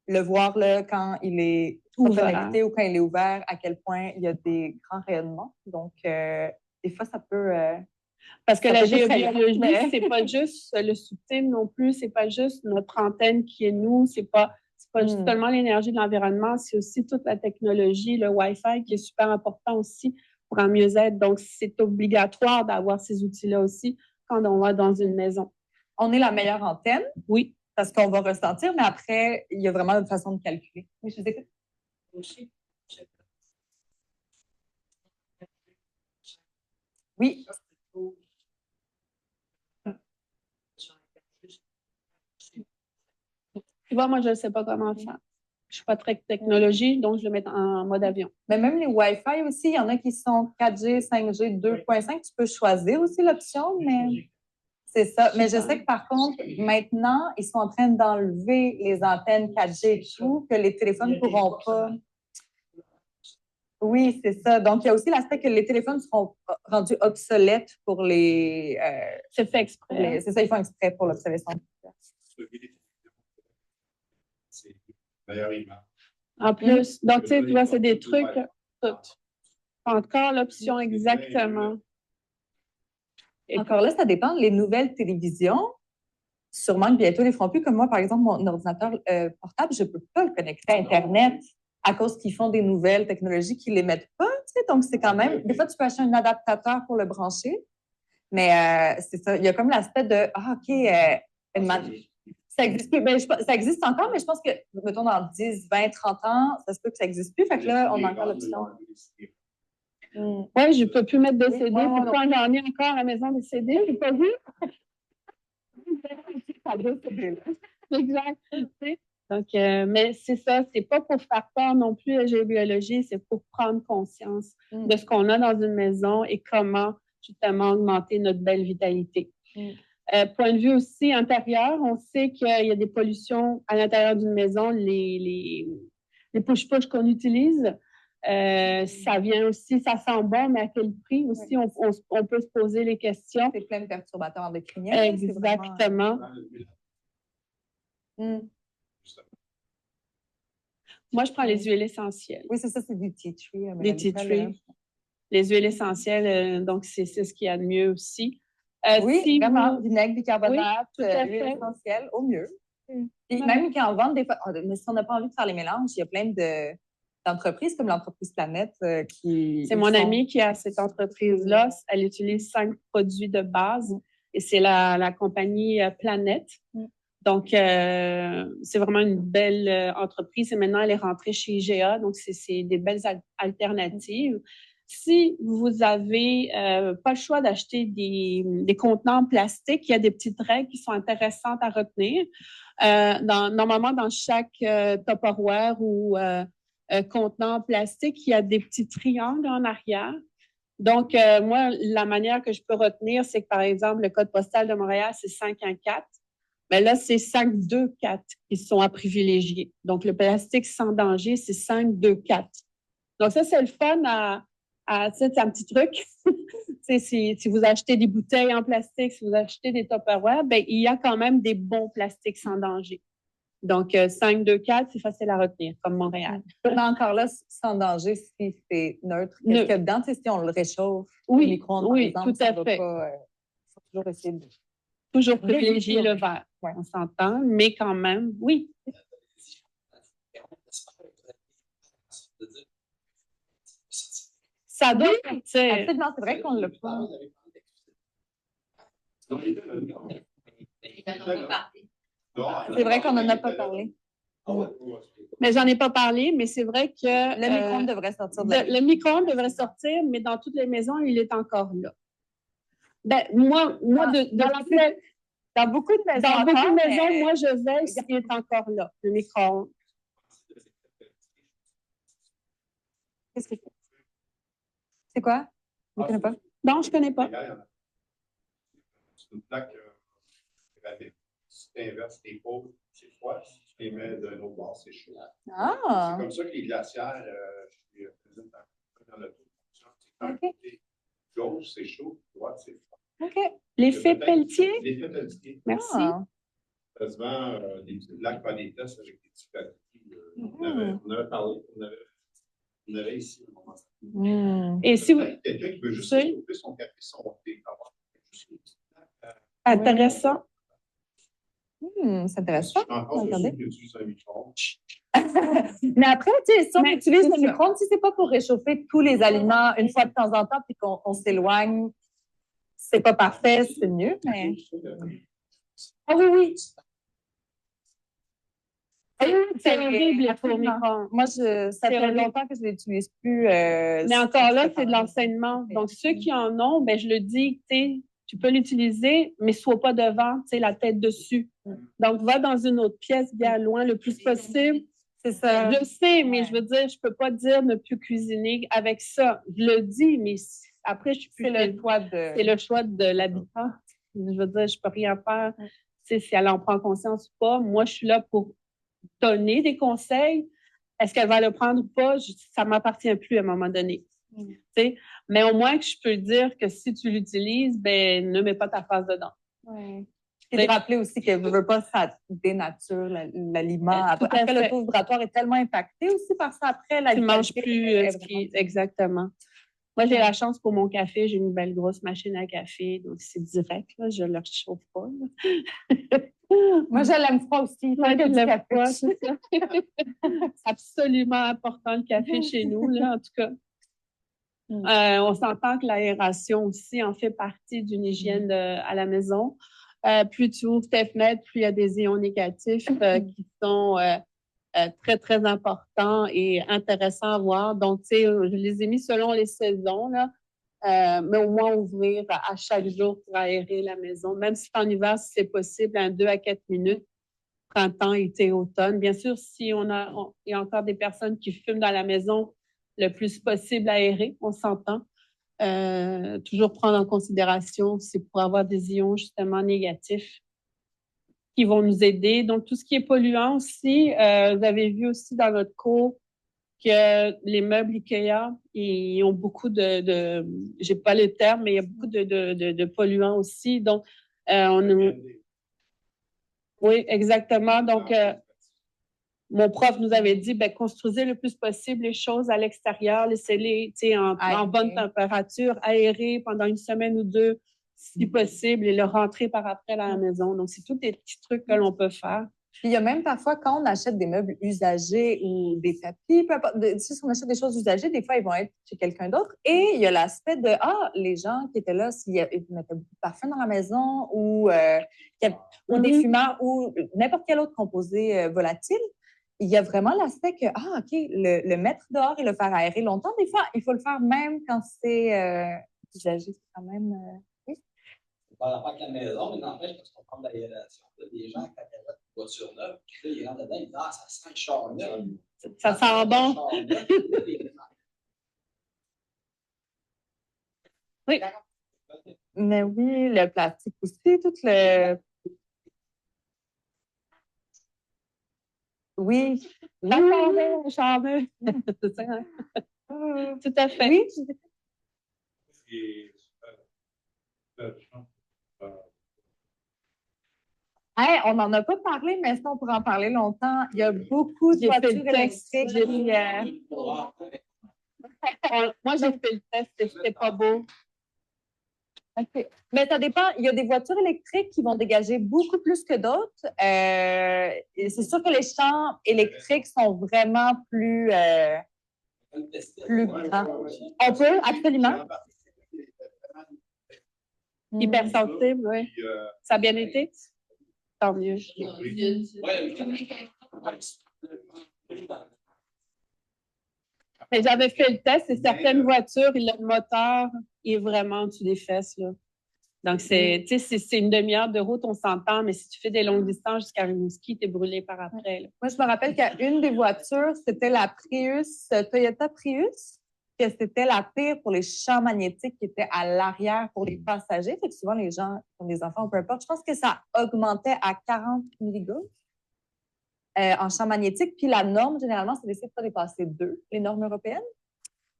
le voir là, quand il est connecté ou quand il est ouvert, à quel point il y a des grands rayonnements. Donc, des fois, ça peut... parce que la géobiologie, c'est pas juste le subtil non plus, c'est pas juste notre antenne qui est nous, c'est pas juste seulement l'énergie de l'environnement, c'est aussi toute la technologie, le Wi-Fi qui est super important aussi pour un mieux-être. Donc, c'est obligatoire d'avoir ces outils-là aussi quand on va dans une maison. On est la meilleure antenne. Oui. Parce qu'on va ressentir, mais après, il y a vraiment une façon de calculer. Oui, je vous écoute. Oui. vois, moi, je ne sais pas comment faire. Je ne suis pas très technologie, donc je le mets en mode avion. Mais même les Wi-Fi aussi, il y en a qui sont 4G, 5G, 2.5. Tu peux choisir aussi l'option, mais c'est ça. Mais je sais que par contre, maintenant, ils sont en train d'enlever les antennes 4G et tout, que les téléphones ne pourront pas. Oui, c'est ça. Donc, il y a aussi l'aspect que les téléphones seront rendus obsolètes pour les. C'est fait exprès. C'est ça, ils font exprès pour l'obsolescence. C'est meilleure image. En plus, donc, tu sais, tu vois, c'est des trucs. Encore l'option exactement. Encore là, ça dépend. Les nouvelles télévisions, sûrement que bientôt, ils ne les feront plus. Comme moi, par exemple, mon ordinateur portable, je ne peux pas le connecter à Internet à cause qu'ils font des nouvelles technologies qu'ils ne les mettent pas. Tu sais, donc, c'est quand même. Des fois, tu peux acheter un adaptateur pour le brancher. Mais c'est ça. Il y a comme l'aspect de ça existe plus. Ben, ça existe encore, mais je pense que, mettons, dans 10, 20, 30 ans, ça se peut que ça n'existe plus. Fait que là, on a encore l'option. Oui, je ne peux plus mettre de CD. moi, Pourtant, j'en ai encore à la maison des CD. Je n'ai pas vu. Exact. Donc, mais c'est ça, c'est pas pour faire peur non plus à la géobiologie, c'est pour prendre conscience de ce qu'on a dans une maison et comment justement augmenter notre belle vitalité. Point de vue aussi intérieur, on sait qu'il y a des pollutions à l'intérieur d'une maison, les push-push qu'on utilise. Ça vient aussi, ça sent bon, mais à quel prix aussi, on peut se poser les questions. C'est plein de perturbateurs endocriniens. Exactement. Moi, je prends les huiles essentielles. Oui, c'est ça, c'est du tea tree. Des tea tree. Les huiles essentielles, donc c'est ce qu'il y a de mieux aussi. Oui, si vraiment, vinaigre, bicarbonate, huile essentielle, au mieux. Et même qui en vendent des fois, mais si on n'a pas envie de faire les mélanges, il y a plein d'entreprises comme l'entreprise Planète qui... C'est mon amie qui a cette entreprise-là. Elle utilise 5 produits de base et c'est la compagnie Planète. Donc, c'est vraiment une belle entreprise et maintenant, elle est rentrée chez IGA. Donc, c'est des belles alternatives. Si vous avez pas le choix d'acheter des contenants en plastique, il y a des petites règles qui sont intéressantes à retenir. Normalement, dans chaque Tupperware ou contenant en plastique, il y a des petits triangles en arrière. Donc, moi, la manière que je peux retenir, c'est que, par exemple, le code postal de Montréal, c'est 514. Mais là, c'est 524 qui sont à privilégier. Donc, le plastique sans danger, c'est 524. Donc, ça, c'est le fun c'est un petit truc. si vous achetez des bouteilles en plastique, si vous achetez des Tupperware, ben, il y a quand même des bons plastiques sans danger. Donc, 524, c'est facile à retenir, comme Montréal. Mais encore là, sans danger, si c'est neutre, qu'est-ce qu'il y a dedans? Si on le réchauffe au micro-ondes, par exemple, tout à fait. Faut toujours essayer de... Toujours privilégier le verre. Ouais. On s'entend, mais quand même, oui. Ça doit partir. Absolument, c'est vrai qu'on l'a pas. C'est vrai qu'on n'en a pas parlé. Mais j'en ai pas parlé, mais c'est vrai que... Le micro-ondes devrait sortir Le micro-ondes devrait sortir, mais dans toutes les maisons, il est encore là. Ben, moi dans beaucoup de maisons, moi, je vais s'il est encore là, le micro-ondes. Qu'est-ce que c'est? C'est quoi? Je ne connais pas. Non, je ne connais pas. C'est une plaque gravée. Si tu inverses tes pôles, c'est froid. Si tu les mets d'un autre bord, c'est chaud. Ah! C'est comme ça que les glacières, je faisais dans le tour. Côté gauche, c'est chaud. Droite, c'est froid. OK. L'effet Pelletier? L'effet Pelletier. Merci. Ça se vend des petits lacs par des tests avec des petits papiers. On avait parlé, on avait ici. Et si vous... Quelqu'un qui veut juste réchauffer son café, son thé, intéressant. C'est intéressant. Regardez. J'utilise un micro-ondes. Mais après, si on utilise le micro-ondes, si ce n'est pas pour réchauffer tous les aliments une fois de temps en temps puis qu'on s'éloigne, c'est pas parfait, c'est mieux, mais... Ah oui. C'est horrible, le micro-ondes. Moi, ça fait longtemps que je ne l'utilise plus. Mais encore là, c'est de l'enseignement. Donc, ceux qui en ont, ben, je le dis, Tu peux l'utiliser, mais sois pas devant, tu sais, la tête dessus. Donc, va dans une autre pièce bien loin le plus possible. C'est ça. Je sais, mais je veux dire, je peux pas dire ne plus cuisiner avec ça. Je le dis, mais après, je suis plus... C'est le choix de l'habitant. Je veux dire, je peux rien faire. Tu sais, si elle en prend conscience ou pas. Moi, je suis là pour donner des conseils. Est-ce qu'elle va le prendre ou pas? Ça m'appartient plus à un moment donné. Tu sais, mais au moins que je peux dire que si tu l'utilises, ben ne mets pas ta face dedans. Ouais. Et de rappeler aussi que ne veut pas, ça dénature l'aliment. Après, le taux vibratoire est tellement impacté aussi par ça. Après, la tu ne manges plus exactement. Moi, j'ai la chance pour mon café, j'ai une belle grosse machine à café, donc c'est direct, là, je ne le chauffe pas. Moi, je l'aime froid aussi. Moi, je l'aime froid, c'est ça. C'est absolument important le café chez nous, là, en tout cas. On s'entend que l'aération aussi en fait partie d'une hygiène à la maison. Plus tu ouvres tes fenêtres, plus il y a des ions négatifs qui sont très, très importants et intéressants à voir. Donc, tu sais, je les ai mis selon les saisons, là, mais au moins ouvrir à chaque jour pour aérer la maison. Même si en hiver, si c'est possible, 2 à 4 minutes, printemps, été, automne. Bien sûr, si il y a encore des personnes qui fument dans la maison, le plus possible aéré, on s'entend. Toujours prendre en considération, c'est pour avoir des ions justement négatifs qui vont nous aider. Donc, tout ce qui est polluant aussi, vous avez vu aussi dans notre cours que les meubles IKEA, ils ont beaucoup j'ai pas le terme, mais il y a beaucoup de polluants aussi. Donc, oui, exactement. Donc, mon prof nous avait dit, ben, construisez le plus possible les choses à l'extérieur, laissez-les en bonne température, aérées pendant une semaine ou deux, si possible, et le rentrer par après à la maison. Donc, c'est tous des petits trucs que l'on peut faire. Puis il y a même parfois, quand on achète des meubles usagés ou des tapis, peu importe, si on achète des choses usagées, des fois, ils vont être chez quelqu'un d'autre. Et il y a l'aspect de, les gens qui étaient là, s'ils mettaient beaucoup de parfum dans la maison ou des fumeurs ou n'importe quel autre composé volatile, il y a vraiment l'aspect que, OK, le mettre dehors et le faire aérer longtemps, des fois, il faut le faire même quand c'est usagé. C'est quand même... C'est pas la avec la maison, mais n'empêche, parce qu'on parle d'aération, des gens, quand ils ont une voiture neuve, puis là, ils rentrent dedans, ils disent ça sent le char neuf. Ça sent bon. Oui. Mais oui, le plastique aussi, tout le... Oui. Le char neuf. C'est ça, hein? Tout à fait. Oui. Hey, on n'en a pas parlé, mais ça, on pourrait en parler longtemps. Il y a beaucoup de voitures électriques. Moi, j'ai fait le test et c'était pas beau. Okay. Mais ça dépend. Il y a des voitures électriques qui vont dégager beaucoup plus que d'autres. C'est sûr que les champs électriques sont vraiment plus grands. On peut, absolument. Hypersensible, oui. Ça a bien été? Tant mieux. Mais j'avais fait le test et certaines voitures, le moteur est vraiment en dessous des fesses, là. Donc, c'est une demi-heure de route, on s'entend, mais si tu fais des longues distances jusqu'à Rimouski, tu es brûlé par après, là. Moi, je me rappelle qu'une des voitures, c'était la Prius, Toyota Prius, que c'était la pire pour les champs magnétiques qui étaient à l'arrière pour les passagers. Fait que souvent, les gens qui ont des enfants, peu importe, je pense que ça augmentait à 40 milligauss en champ magnétique. Puis la norme, généralement, c'est d'essayer de pas dépasser 2, les normes européennes.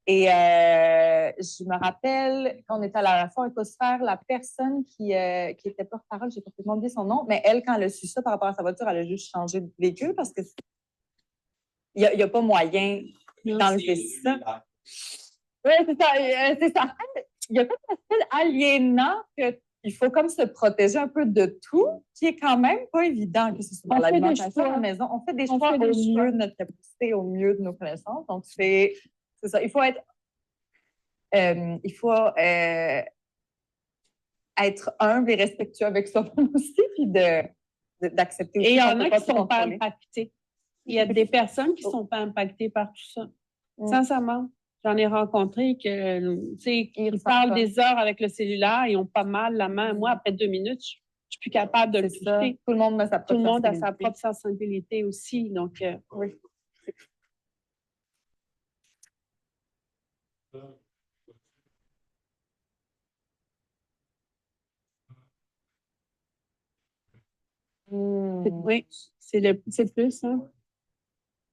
Et je me rappelle, quand on était à la Foire Écosphère, la personne qui était porte-parole, j'ai complètement oublié son nom, mais elle, quand elle a su ça par rapport à sa voiture, elle a juste changé de véhicule parce que il n'y a pas moyen d'enlever ça. Oui, c'est ça. C'est ça. Il y a comme un style aliénant qu'il faut comme se protéger un peu de tout, qui est quand même pas évident que ce soit dans l'alimentation à la maison. On fait des choix au mieux de notre capacité, au mieux de nos connaissances. Donc, c'est ça. Il faut être être humble et respectueux avec soi-même aussi, puis d'accepter aussi. Et il y en a qui ne sont pas impactés. Il y a des personnes qui ne sont pas impactées par tout ça. Sincèrement. J'en ai rencontré que, tu sais, ils parlent des heures avec le cellulaire, ils ont pas mal la main. Moi, après 2 minutes, je suis plus capable de le toucher. Tout le monde a sa propre Tout le monde a sa sensibilité. propre sensibilité aussi. Donc, oui. Oui, c'est le plus, hein?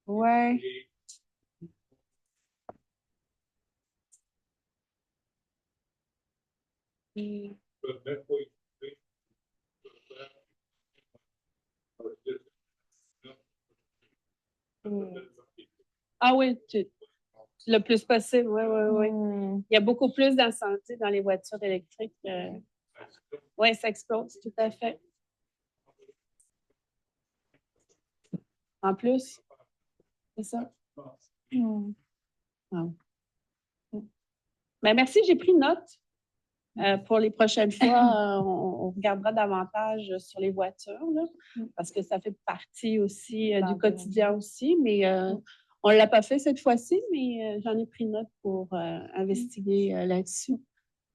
Ouais. Ah oui, le plus possible, oui, oui, oui. Il y a beaucoup plus d'incendies dans les voitures électriques. Oui, ça explose, tout à fait. En plus, c'est ça. Ah. Ben, merci, j'ai pris note. Pour les prochaines fois, on regardera davantage sur les voitures, là, parce que ça fait partie aussi du quotidien aussi, mais on ne l'a pas fait cette fois-ci, mais j'en ai pris note pour investiguer là-dessus.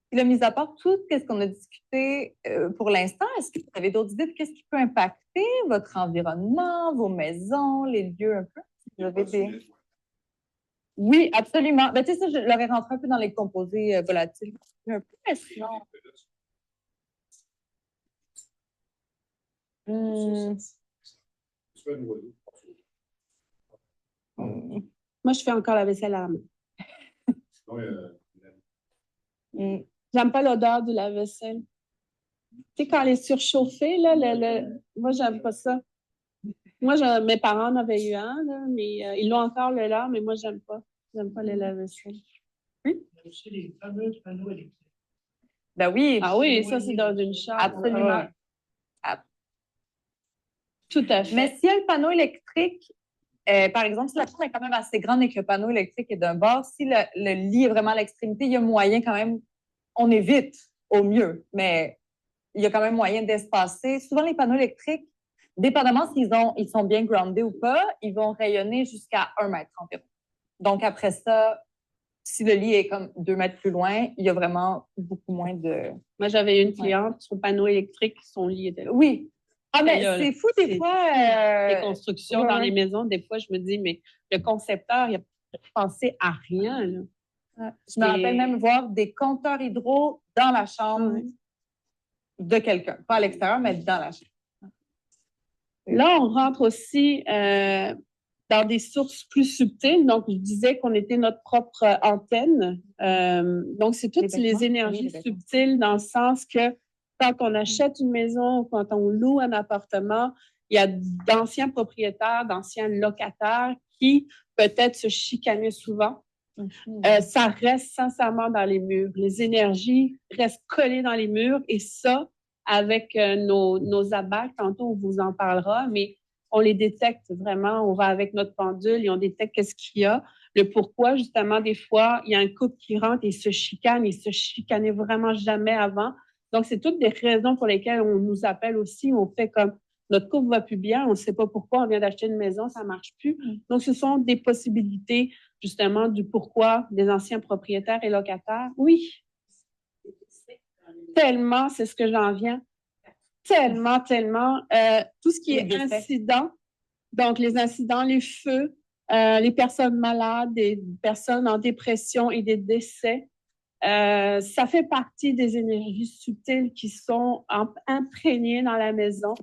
Puis là, mis à part tout ce qu'on a discuté pour l'instant, est-ce que vous avez d'autres idées de qu'est-ce qui peut impacter votre environnement, vos maisons, les lieux un peu? Vous avez des... Oui, absolument. Ben, tu sais, ça, je l'aurais rentré un peu dans les composés volatiles. Un peu, mais sinon... Moi, je fais encore la vaisselle à la main. J'aime pas l'odeur du lave-vaisselle. Tu sais, quand elle est surchauffée, là, moi, j'aime pas ça. Moi, mes parents en avaient eu un, là, mais ils l'ont encore le leur, mais moi, j'aime pas. J'aime pas les lave-vaisselle. Oui? Il y a aussi les fameux panneaux électriques. Ben oui. Ah oui, ça, c'est dans une chambre. Absolument. Tout à fait. Mais s'il y a le panneau électrique, par exemple, si la chambre est quand même assez grande et que le panneau électrique est d'un bord, si le lit est vraiment à l'extrémité, il y a moyen quand même, on évite au mieux, mais il y a quand même moyen d'espacer. Souvent, les panneaux électriques, dépendamment s'ils sont bien groundés ou pas, ils vont rayonner jusqu'à 1 mètre environ. Donc, après ça, si le lit est comme 2 mètres plus loin, il y a vraiment beaucoup moins de... Moi, j'avais une cliente, son panneau électrique, son lit était là. Oui. Ah, mais là, c'est fou des fois. Les constructions dans les maisons, des fois, je me dis, mais le concepteur, il a pensé à rien. Là. Je me rappelle même voir des compteurs hydro dans la chambre de quelqu'un. Pas à l'extérieur, mais dans la chambre. Là, on rentre aussi dans des sources plus subtiles. Donc, je disais qu'on était notre propre antenne. Donc, c'est toutes les énergies subtiles dans le sens que quand on achète une maison ou quand on loue un appartement, il y a d'anciens propriétaires, d'anciens locataires qui peut-être se chicanaient souvent. Ça reste sincèrement dans les murs. Les énergies restent collées dans les murs et ça, avec nos abacs, tantôt on vous en parlera, mais on les détecte vraiment. On va avec notre pendule et on détecte qu'est-ce qu'il y a. Le pourquoi, justement, des fois, il y a un couple qui rentre et se chicane, il se chicanait vraiment jamais avant. Donc, c'est toutes des raisons pour lesquelles on nous appelle aussi. On fait comme notre couple va plus bien, on ne sait pas pourquoi, on vient d'acheter une maison, ça ne marche plus. Donc, ce sont des possibilités, justement, du pourquoi des anciens propriétaires et locataires. Oui. Tellement, c'est ce que j'en viens. Tellement, tellement. Tout ce qui est incident, donc les incidents, les feux, les personnes malades, les personnes en dépression et des décès, ça fait partie des énergies subtiles qui sont imprégnées dans la maison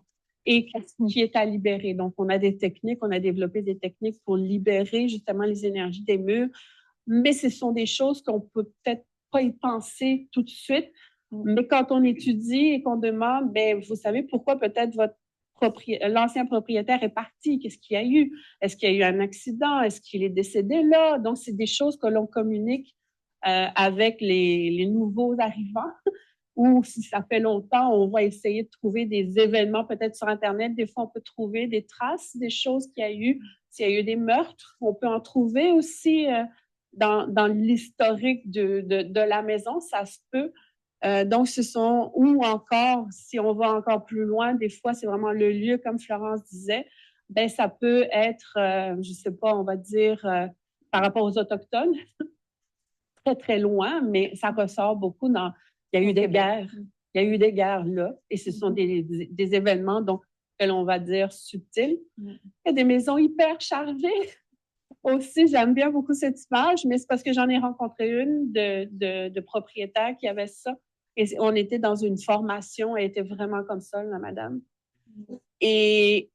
et qui est à libérer. Donc, on a des techniques, on a développé des techniques pour libérer justement les énergies des murs, mais ce sont des choses qu'on peut peut-être pas y penser tout de suite. Mais quand on étudie et qu'on demande, ben, vous savez pourquoi peut-être l'ancien propriétaire est parti? Qu'est-ce qu'il y a eu? Est-ce qu'il y a eu un accident? Est-ce qu'il est décédé là? Donc, c'est des choses que l'on communique avec les nouveaux arrivants. Ou si ça fait longtemps, on va essayer de trouver des événements peut-être sur Internet. Des fois, on peut trouver des traces, des choses qu'il y a eu. S'il y a eu des meurtres, on peut en trouver aussi dans l'historique de la maison, ça se peut. Donc, ou encore, si on va encore plus loin, des fois, c'est vraiment le lieu, comme Florence disait, ben ça peut être, je ne sais pas, on va dire, par rapport aux Autochtones, très, très loin, mais ça ressort beaucoup dans... Il y a eu des guerres. Il y a eu des guerres là, et ce sont des événements donc, que l'on va dire subtils. Il y a des maisons hyper chargées. Aussi, j'aime bien beaucoup cette image, mais c'est parce que j'en ai rencontré une de propriétaire qui avait ça. Et on était dans une formation, elle était vraiment comme ça, la madame. Et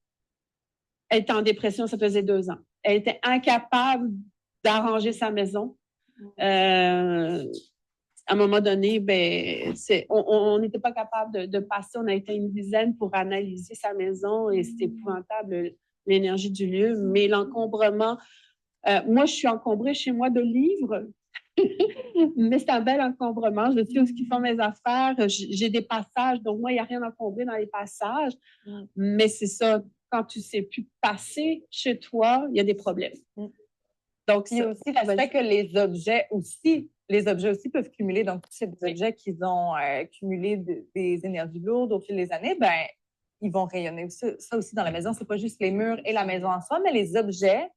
elle était en dépression, ça faisait 2 ans. Elle était incapable d'arranger sa maison. À un moment donné, on n'était pas capable de passer. On a été une dizaine pour analyser sa maison et c'était épouvantable, l'énergie du lieu. Mais l'encombrement, moi, je suis encombrée chez moi de livres, mais c'est un bel encombrement. Je sais où ils font mes affaires. J'ai des passages, donc moi, il n'y a rien encombré dans les passages. Mais c'est ça, quand tu ne sais plus passer chez toi, il y a des problèmes. Donc, il y a aussi l'aspect que les objets aussi peuvent cumuler. Donc, tous ces objets qu'ils ont cumulés des énergies lourdes au fil des années, ben, ils vont rayonner. Ça aussi dans la maison, c'est pas juste les murs et la maison en soi, mais les objets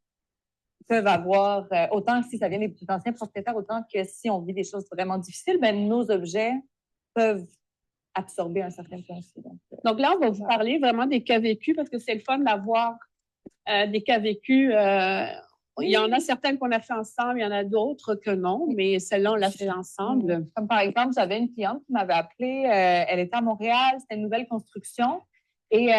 peuvent avoir, autant si ça vient des anciens propriétaires, autant que si on vit des choses vraiment difficiles, ben, nos objets peuvent absorber un certain point aussi. Donc là, on va vous parler vraiment des cas vécus parce que c'est le fun d'avoir des cas vécus. Il y en a certaines qu'on a fait ensemble, il y en a d'autres que non, mais celle-là, on l'a fait ensemble. Comme par exemple, j'avais une cliente qui m'avait appelée, elle était à Montréal, c'était une nouvelle construction et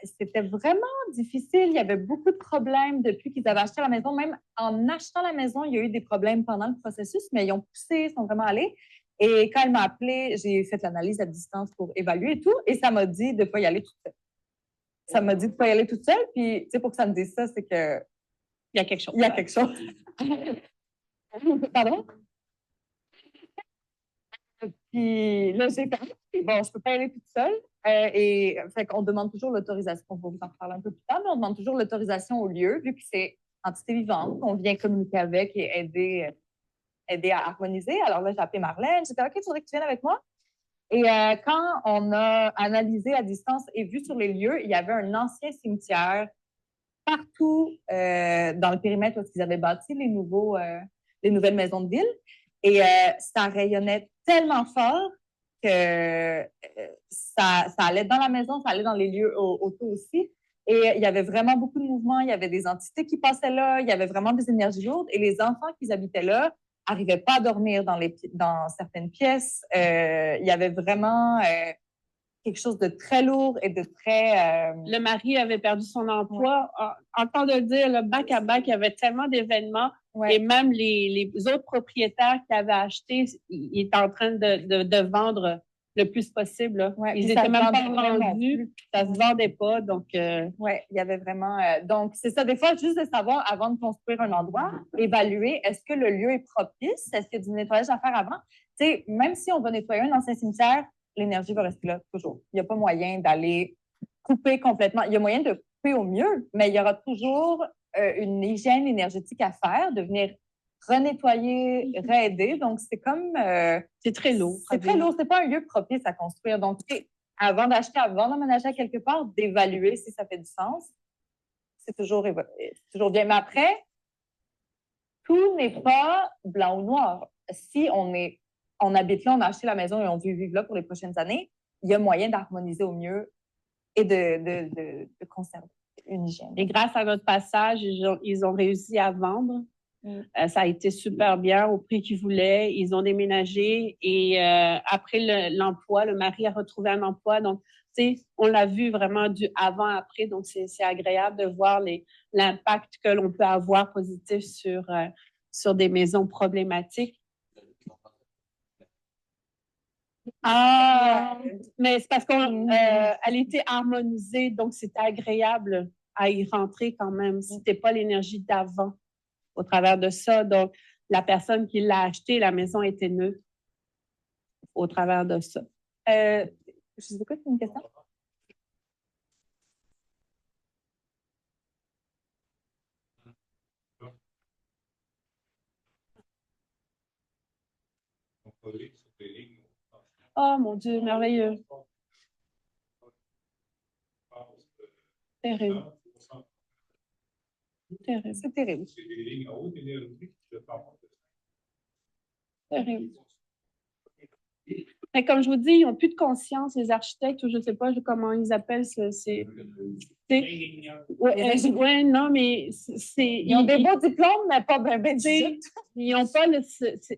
c'était vraiment difficile. Il y avait beaucoup de problèmes depuis qu'ils avaient acheté la maison. Même en achetant la maison, il y a eu des problèmes pendant le processus, mais ils ont poussé, ils sont vraiment allés. Et quand elle m'a appelée, j'ai fait l'analyse à distance pour évaluer et tout, et ça m'a dit de ne pas y aller toute seule. Ça m'a dit de ne pas y aller toute seule, puis tu sais, pour que ça me dise ça, c'est que il y a quelque chose. Il y a quelque chose. Pardon? Puis là, j'ai fait, bon, je peux pas y aller toute seule. Et fait qu'on demande toujours l'autorisation. On va vous en parler un peu plus tard, mais on demande toujours l'autorisation au lieu, vu que c'est entité vivante, qu'on vient communiquer avec et aider à harmoniser. Alors là, j'ai appelé Marlène. J'ai dit, OK, il faudrait que tu viennes avec moi. Et quand on a analysé à distance et vu sur les lieux, il y avait un ancien cimetière partout dans le périmètre où ils avaient bâti les nouvelles maisons de ville. Et ça rayonnait tellement fort que ça allait dans la maison, ça allait dans les lieux autour aussi. Et il y avait vraiment beaucoup de mouvements, il y avait des entités qui passaient là, il y avait vraiment des énergies lourdes. Et les enfants qui habitaient là n'arrivaient pas à dormir dans certaines pièces. Il y avait vraiment quelque chose de très lourd et de très... Le mari avait perdu son emploi. En temps de dire, le back-à-back, il y avait tellement d'événements. Ouais. Et même les autres propriétaires qui avaient acheté, ils étaient en train de vendre le plus possible. Ouais, ils n'étaient même pas vendus. Ça ne se vendait pas. Donc, oui, il y avait vraiment... donc, c'est ça. Des fois, juste de savoir, avant de construire un endroit, évaluer, est-ce que le lieu est propice? Est-ce qu'il y a du nettoyage à faire avant? Tu sais, même si on va nettoyer un ancien cimetière, l'énergie va rester là toujours. Il n'y a pas moyen d'aller couper complètement. Il y a moyen de couper au mieux, mais il y aura toujours une hygiène énergétique à faire, de venir renettoyer, réaider. Donc, c'est comme... c'est très lourd. C'est très lourd. C'est pas un lieu propice à construire. Donc, avant d'emménager à quelque part, d'évaluer si ça fait du sens, c'est toujours bien. Mais après, tout n'est pas blanc ou noir. Si on habite là, on a acheté la maison et on veut vivre là pour les prochaines années, il y a moyen d'harmoniser au mieux et de conserver une hygiène. Et grâce à notre passage, ils ont réussi à vendre. Ça a été super bien au prix qu'ils voulaient. Ils ont déménagé et après l'emploi, le mari a retrouvé un emploi. Donc, tu sais, on l'a vu vraiment du avant-après. Donc, c'est agréable de voir l'impact que l'on peut avoir positif sur des maisons problématiques. Ah, mais c'est parce qu'elle était harmonisée, donc c'était agréable à y rentrer quand même. C'était pas l'énergie d'avant au travers de ça. Donc, la personne qui l'a acheté, la maison était neutre au travers de ça. Je sais pas, c'est une question? Oh mon Dieu, merveilleux. Terrible. Terrible. C'est terrible. Terrible. Mais comme je vous dis, ils n'ont plus de conscience, les architectes, ou je ne sais pas comment ils appellent ouais, non, mais Ils ont des beaux diplômes, mais pas bien ils ont pas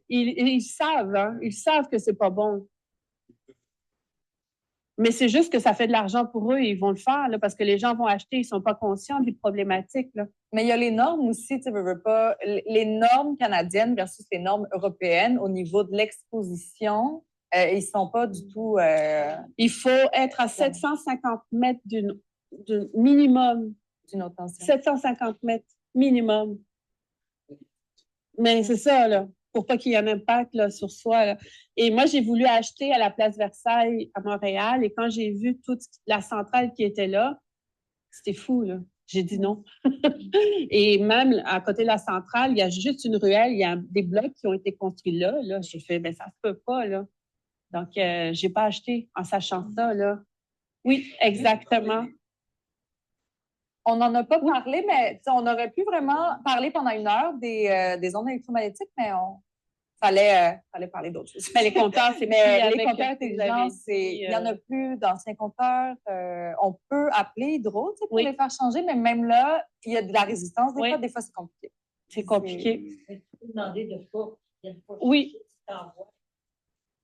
ils savent, hein, ils savent que c'est pas bon. Mais c'est juste que ça fait de l'argent pour eux et ils vont le faire là, parce que les gens vont acheter, ils ne sont pas conscients des problématiques. Là. Mais il y a les normes aussi, tu veux pas, les normes canadiennes versus les normes européennes au niveau de l'exposition, ils ne sont pas du tout. Il faut être à 750 mètres d'une minimum. D'une autre tension. 750 mètres minimum. Mais c'est ça, là, pour pas qu'il y ait un impact là, sur soi. Là. Et moi, j'ai voulu acheter à la place Versailles à Montréal et quand j'ai vu toute la centrale qui était là, c'était fou, là. J'ai dit non. Et même à côté de la centrale, il y a juste une ruelle, il y a des blocs qui ont été construits là. J'ai fait, ben ça se peut pas, là. Donc, j'ai pas acheté en sachant ça, là. Oui, exactement. On n'en a pas parlé, mais on aurait pu vraiment parler pendant 1 heure des ondes électromagnétiques, mais fallait parler d'autres choses. Mais les compteurs, c'est les compteurs intelligents, il n'y en a plus d'anciens compteurs. On peut appeler Hydro pour les faire changer, mais même là, il y a de la résistance. Des fois, c'est compliqué. C'est compliqué. Tu peux demander de pas. Oui.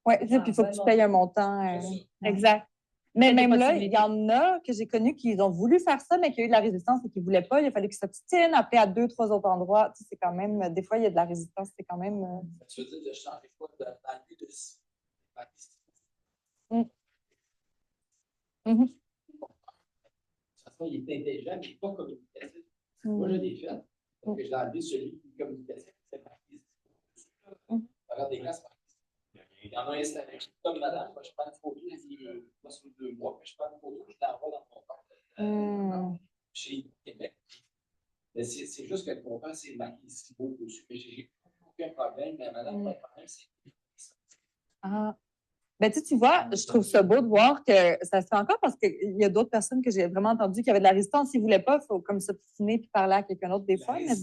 Oui, puis il faut que tu payes un montant. Exact. Mais même là, il y en a que j'ai connus qui ont voulu faire ça, mais qui ont eu de la résistance et qui ne voulaient pas. Il a fallu qu'ils s'obstinent, appeler à 2, 3 autres endroits. Tu sais, c'est quand même, des fois, il y a de la résistance, c'est quand même. Tu veux dire de changer quoi dans le but de Mm. il est intelligent, mais pas communicatif. Moi, je l'ai fait. Donc, je l'ai enlevé celui qui est communicatif, c'est marqué. Regarde des glaces, il y en a un installé. Comme madame, moi, je prends une photo, je dis, moi, sur 2 mois, je prends une photo, je l'envoie dans mon compte chez Québec. Mais c'est juste que le compteur, c'est marqué ici beau dessus. Mais j'ai aucun problème, mais madame, pas de problème, c'est. Ben, tu vois, je trouve ça beau de voir que ça se fait encore parce qu'il y a d'autres personnes que j'ai vraiment entendu qui avaient de la résistance. S'ils ne voulaient pas, il faut comme s'obstiner puis parler à quelqu'un d'autre des fois. C'est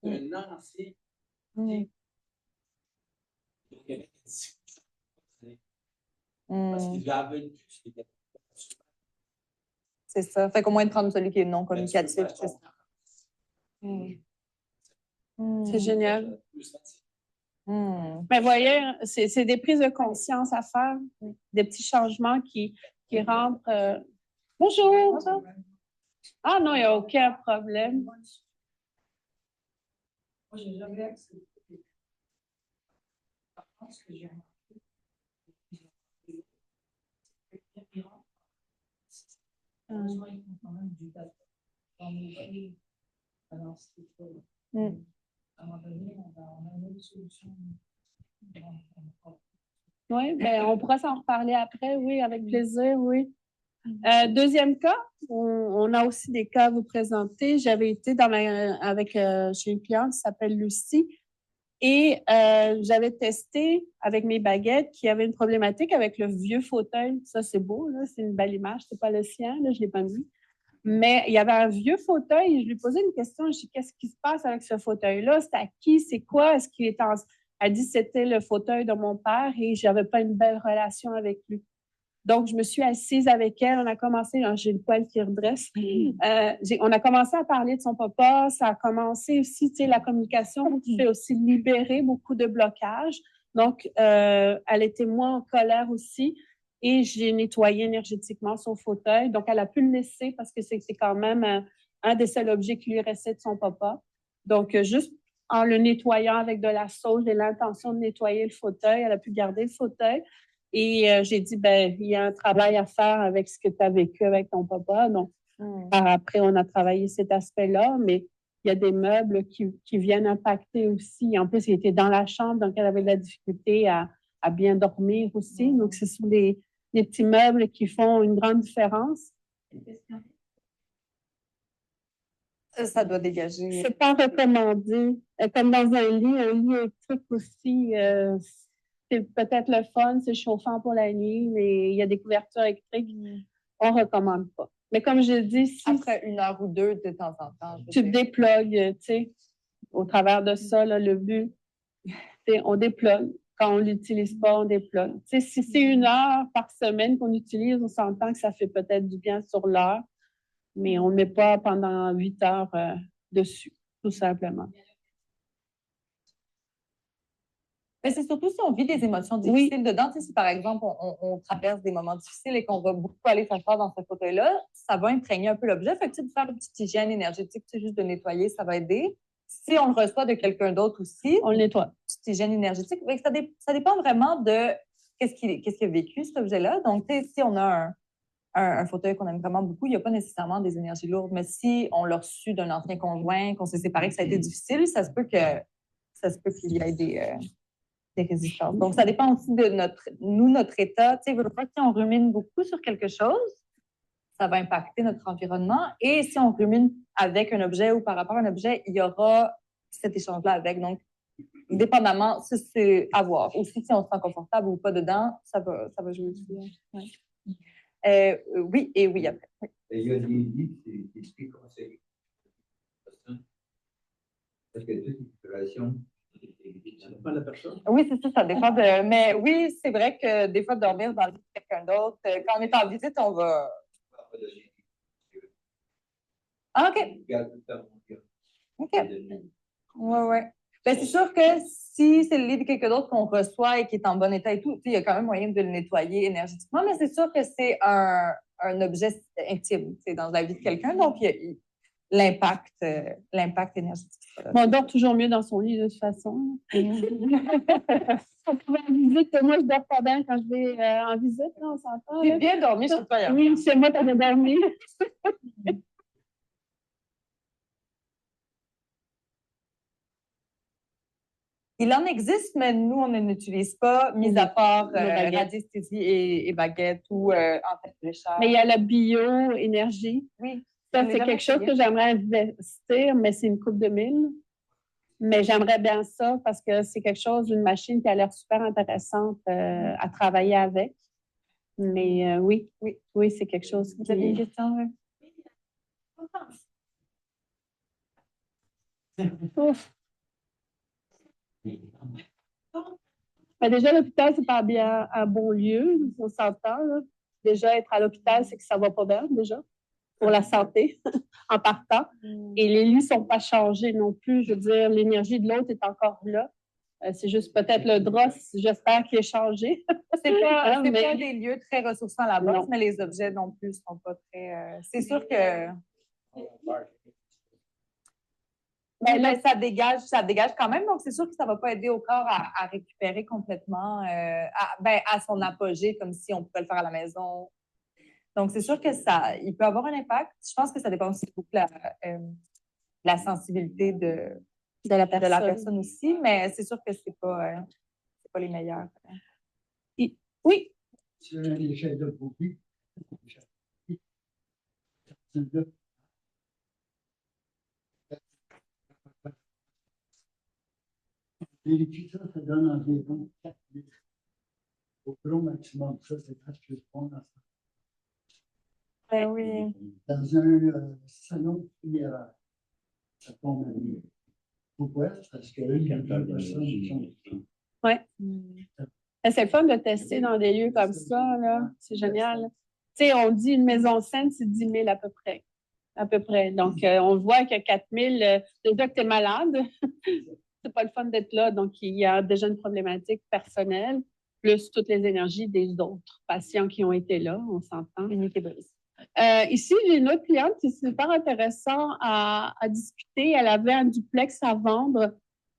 un ancien. Parce qu'il avait une c'est ça. Fait qu'au moins de prendre celui qui est non communicatif. C'est génial. Mais voyez, c'est des prises de conscience à faire, des petits changements qui rentrent. Bonjour. Ah non, il n'y a aucun problème. Moi, j'ai jamais accepté. Par contre, ce que j'ai remarqué, besoin quand même du data. Alors, c'est à un moment donné, on a une autre solution. Oui, ben, on pourra s'en reparler après, oui, avec plaisir, oui. Deuxième cas, on a aussi des cas à vous présenter. J'avais été chez une cliente qui s'appelle Lucie et j'avais testé avec mes baguettes qui avait une problématique avec le vieux fauteuil. Ça, c'est beau, là, c'est une belle image. C'est pas le sien, là, je l'ai pas vu. Mais il y avait un vieux fauteuil et je lui posais une question. Je dis, qu'est-ce qui se passe avec ce fauteuil-là? C'est à qui? C'est quoi? Est-ce qu'il est en... Elle dit, c'était le fauteuil de mon père et je n'avais pas une belle relation avec lui. Donc, je me suis assise avec elle. On a commencé, j'ai le poil qui redresse. On a commencé à parler de son papa. Ça a commencé aussi, tu sais, la communication qui fait aussi libérer beaucoup de blocages. Donc, elle était moins en colère aussi. Et j'ai nettoyé énergétiquement son fauteuil. Donc, elle a pu le laisser parce que c'est quand même un des seuls objets qui lui restait de son papa. Donc, juste en le nettoyant avec de la sauge et l'intention de nettoyer le fauteuil, elle a pu garder le fauteuil. Et j'ai dit, ben, il y a un travail à faire avec ce que tu as vécu avec ton papa. Donc, après, on a travaillé cet aspect-là, mais il y a des meubles qui viennent impacter aussi. En plus, il était dans la chambre, donc elle avait de la difficulté à bien dormir aussi. Donc, ce sont des petits meubles qui font une grande différence. Ça doit dégager. C'est pas recommandé. Comme dans un lit électrique aussi, c'est peut-être le fun, c'est chauffant pour la nuit, mais il y a des couvertures électriques, on ne recommande pas. Mais comme je dis, si après 1 heure ou 2 de temps en temps, tu déplogues, tu sais, au travers de ça, là, le but, On déplogue. Quand on ne l'utilise pas, on déplogue. Si c'est 1 heure par semaine qu'on utilise, on s'entend que ça fait peut-être du bien sur l'heure, mais on ne met pas pendant 8 heures dessus, tout simplement. Mais c'est surtout si on vit des émotions difficiles dedans. Si par exemple, on traverse des moments difficiles et qu'on va beaucoup aller s'asseoir dans ce fauteuil-là, ça va imprégner un peu l'objet. Fait que de faire une petite hygiène énergétique, juste de nettoyer, ça va aider. Si on le reçoit de quelqu'un d'autre aussi, on le nettoie. Petite hygiène énergétique. Ça dépend vraiment de qu'est-ce qu'il a vécu, cet objet-là. Donc, si on a un fauteuil qu'on aime vraiment beaucoup, il n'y a pas nécessairement des énergies lourdes. Mais si on l'a reçu d'un ancien conjoint, qu'on s'est séparé, que ça a été difficile, ça se peut qu'il y ait des résistances. Donc, ça dépend aussi de notre état. Tu sais, si on rumine beaucoup sur quelque chose, ça va impacter notre environnement. Et si on rumine avec un objet ou par rapport à un objet, il y aura cet échange-là avec. Donc, dépendamment, c'est à voir. Aussi, si on se sent confortable ou pas dedans, ça va jouer aussi. Ouais. Oui et oui après. Oui. Il y a des livres, c'est très conseillé. Parce que toute situation, ça dépend de la personne. Oui, c'est ça, ça dépend de. Mais oui, c'est vrai que des fois, dormir dans le lit de quelqu'un d'autre, quand on est en visite, on va. Ah, OK. OK. Oui. Ben, c'est sûr que si c'est le lit de quelqu'un d'autre qu'on reçoit et qui est en bon état et tout, il y a quand même moyen de le nettoyer énergétiquement, mais c'est sûr que c'est un objet intime dans la vie de quelqu'un, donc l'impact énergétique. Bon, on dort toujours mieux dans son lit de toute façon. On trouve en visite, moi je dors pas bien quand je vais en visite, là, on s'entend. J'ai bien dormi sur toi hier. Oui, c'est moi qui ai dormi. Il en existe, mais nous, on ne l'utilise pas, mis à part radiesthésie et baguette ou anti-fléchage. Mais il y a la bioénergie. Oui. Ça, c'est quelque chose que j'aimerais investir, mais c'est une coupe de 1000. Mais j'aimerais bien ça parce que c'est quelque chose, une machine qui a l'air super intéressante à travailler avec. Mais oui, c'est quelque chose qui... Vous avez une question? Ouf. Ben déjà, l'hôpital, c'est pas bien un bon lieu, on s'entend. Déjà, être à l'hôpital, c'est que ça va pas bien, déjà, pour la santé, en partant. Et les lits ne sont pas changés non plus. Je veux dire, l'énergie de l'autre est encore là. C'est juste peut-être le drap, j'espère qu'il est changé. C'est pas des lieux très ressourçants à la base, mais les objets non plus ne sont pas très... c'est sûr que... ça dégage quand même, donc c'est sûr que ça ne va pas aider au corps à récupérer complètement à son apogée, comme si on pouvait le faire à la maison. Donc, c'est sûr que il peut avoir un impact. Je pense que ça dépend aussi beaucoup de la sensibilité de la personne aussi, mais c'est sûr que ce n'est pas les meilleurs. Oui. Sur l'échelle de Bobby, vérifie ça, ça donne environ 4 litres. Au gros maximum, ça, c'est presque bon dans ça. Oui. Dans un salon funéraire, ça tombe à mieux. Pourquoi? Parce que il y a deux personnes qui sont. Oui. C'est le fun de tester dans des lieux comme ça, là. C'est génial. Tu sais, on dit une maison saine, c'est 10 000 à peu près. À peu près. Donc, on voit que 4 000, déjà que tu es malade, c'est pas le fun d'être là. Donc, il y a déjà une problématique personnelle, plus toutes les énergies des autres patients qui ont été là, on s'entend. Ici, j'ai une autre cliente qui est super intéressant à discuter. Elle avait un duplex à vendre.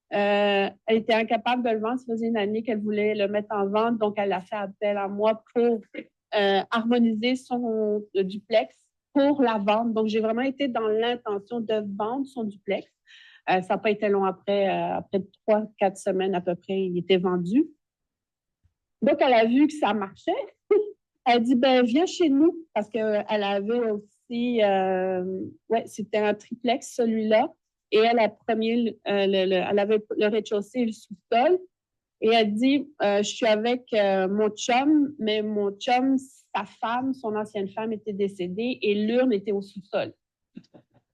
Elle était incapable de le vendre. Ça faisait une année qu'elle voulait le mettre en vente. Donc, elle a fait appel à moi pour harmoniser son duplex pour la vente. Donc, j'ai vraiment été dans l'intention de vendre son duplex. Ça n'a pas été long après 3-4 semaines à peu près, il était vendu. Donc, elle a vu que ça marchait. Elle dit, ben viens chez nous, parce qu'elle avait aussi, c'était un triplex, celui-là, et elle elle avait le rez-de-chaussée et le sous-sol. Et elle dit, je suis avec mon chum, mais mon chum, sa femme, son ancienne femme était décédée et l'urne était au sous-sol.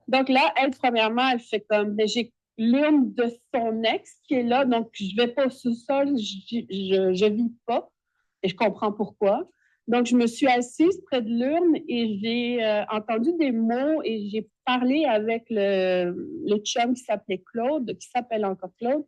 Donc là, elle, premièrement, elle fait comme, ben, j'ai l'urne de son ex qui est là. Donc, je vais pas au sous-sol, je vis pas. Et je comprends pourquoi. Donc, je me suis assise près de l'urne et j'ai entendu des mots et j'ai parlé avec le chum qui s'appelait Claude, qui s'appelle encore Claude.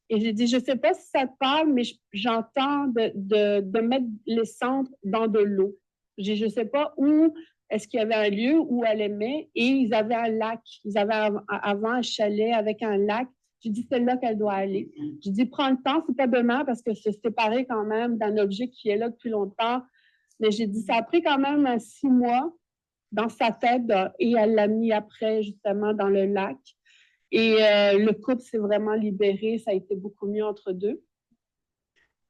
Et j'ai dit, je ne sais pas si ça te parle, mais j'entends de mettre les cendres dans de l'eau. Je ne sais pas où est-ce qu'il y avait un lieu où elle aimait et ils avaient un lac. Ils avaient avant un chalet avec un lac. J'ai dit, c'est là qu'elle doit aller. J'ai dit, prends le temps, c'est pas demain parce que se séparer quand même d'un objet qui est là depuis longtemps. Mais j'ai dit, ça a pris quand même 6 mois dans sa tête et elle l'a mis après justement dans le lac. Et le couple s'est vraiment libéré, ça a été beaucoup mieux entre deux.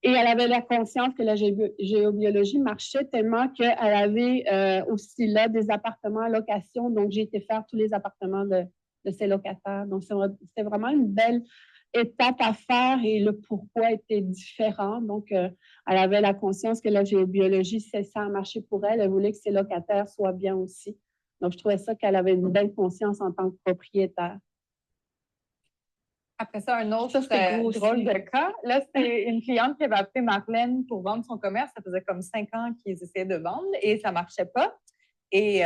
Et elle avait la conscience que la géobiologie marchait tellement qu'elle avait aussi là des appartements en location. Donc, j'ai été faire tous les appartements de ses locataires. Donc, c'était vraiment une belle étape à faire et le pourquoi était différent. Donc, elle avait la conscience que la géobiologie cessait à marcher pour elle. Elle voulait que ses locataires soient bien aussi. Donc, je trouvais ça qu'elle avait une belle conscience en tant que propriétaire. Après ça, un autre drôle de cas. Là, c'est une cliente qui avait appelé Marlène pour vendre son commerce. Ça faisait comme 5 ans qu'ils essayaient de vendre et ça ne marchait pas. Et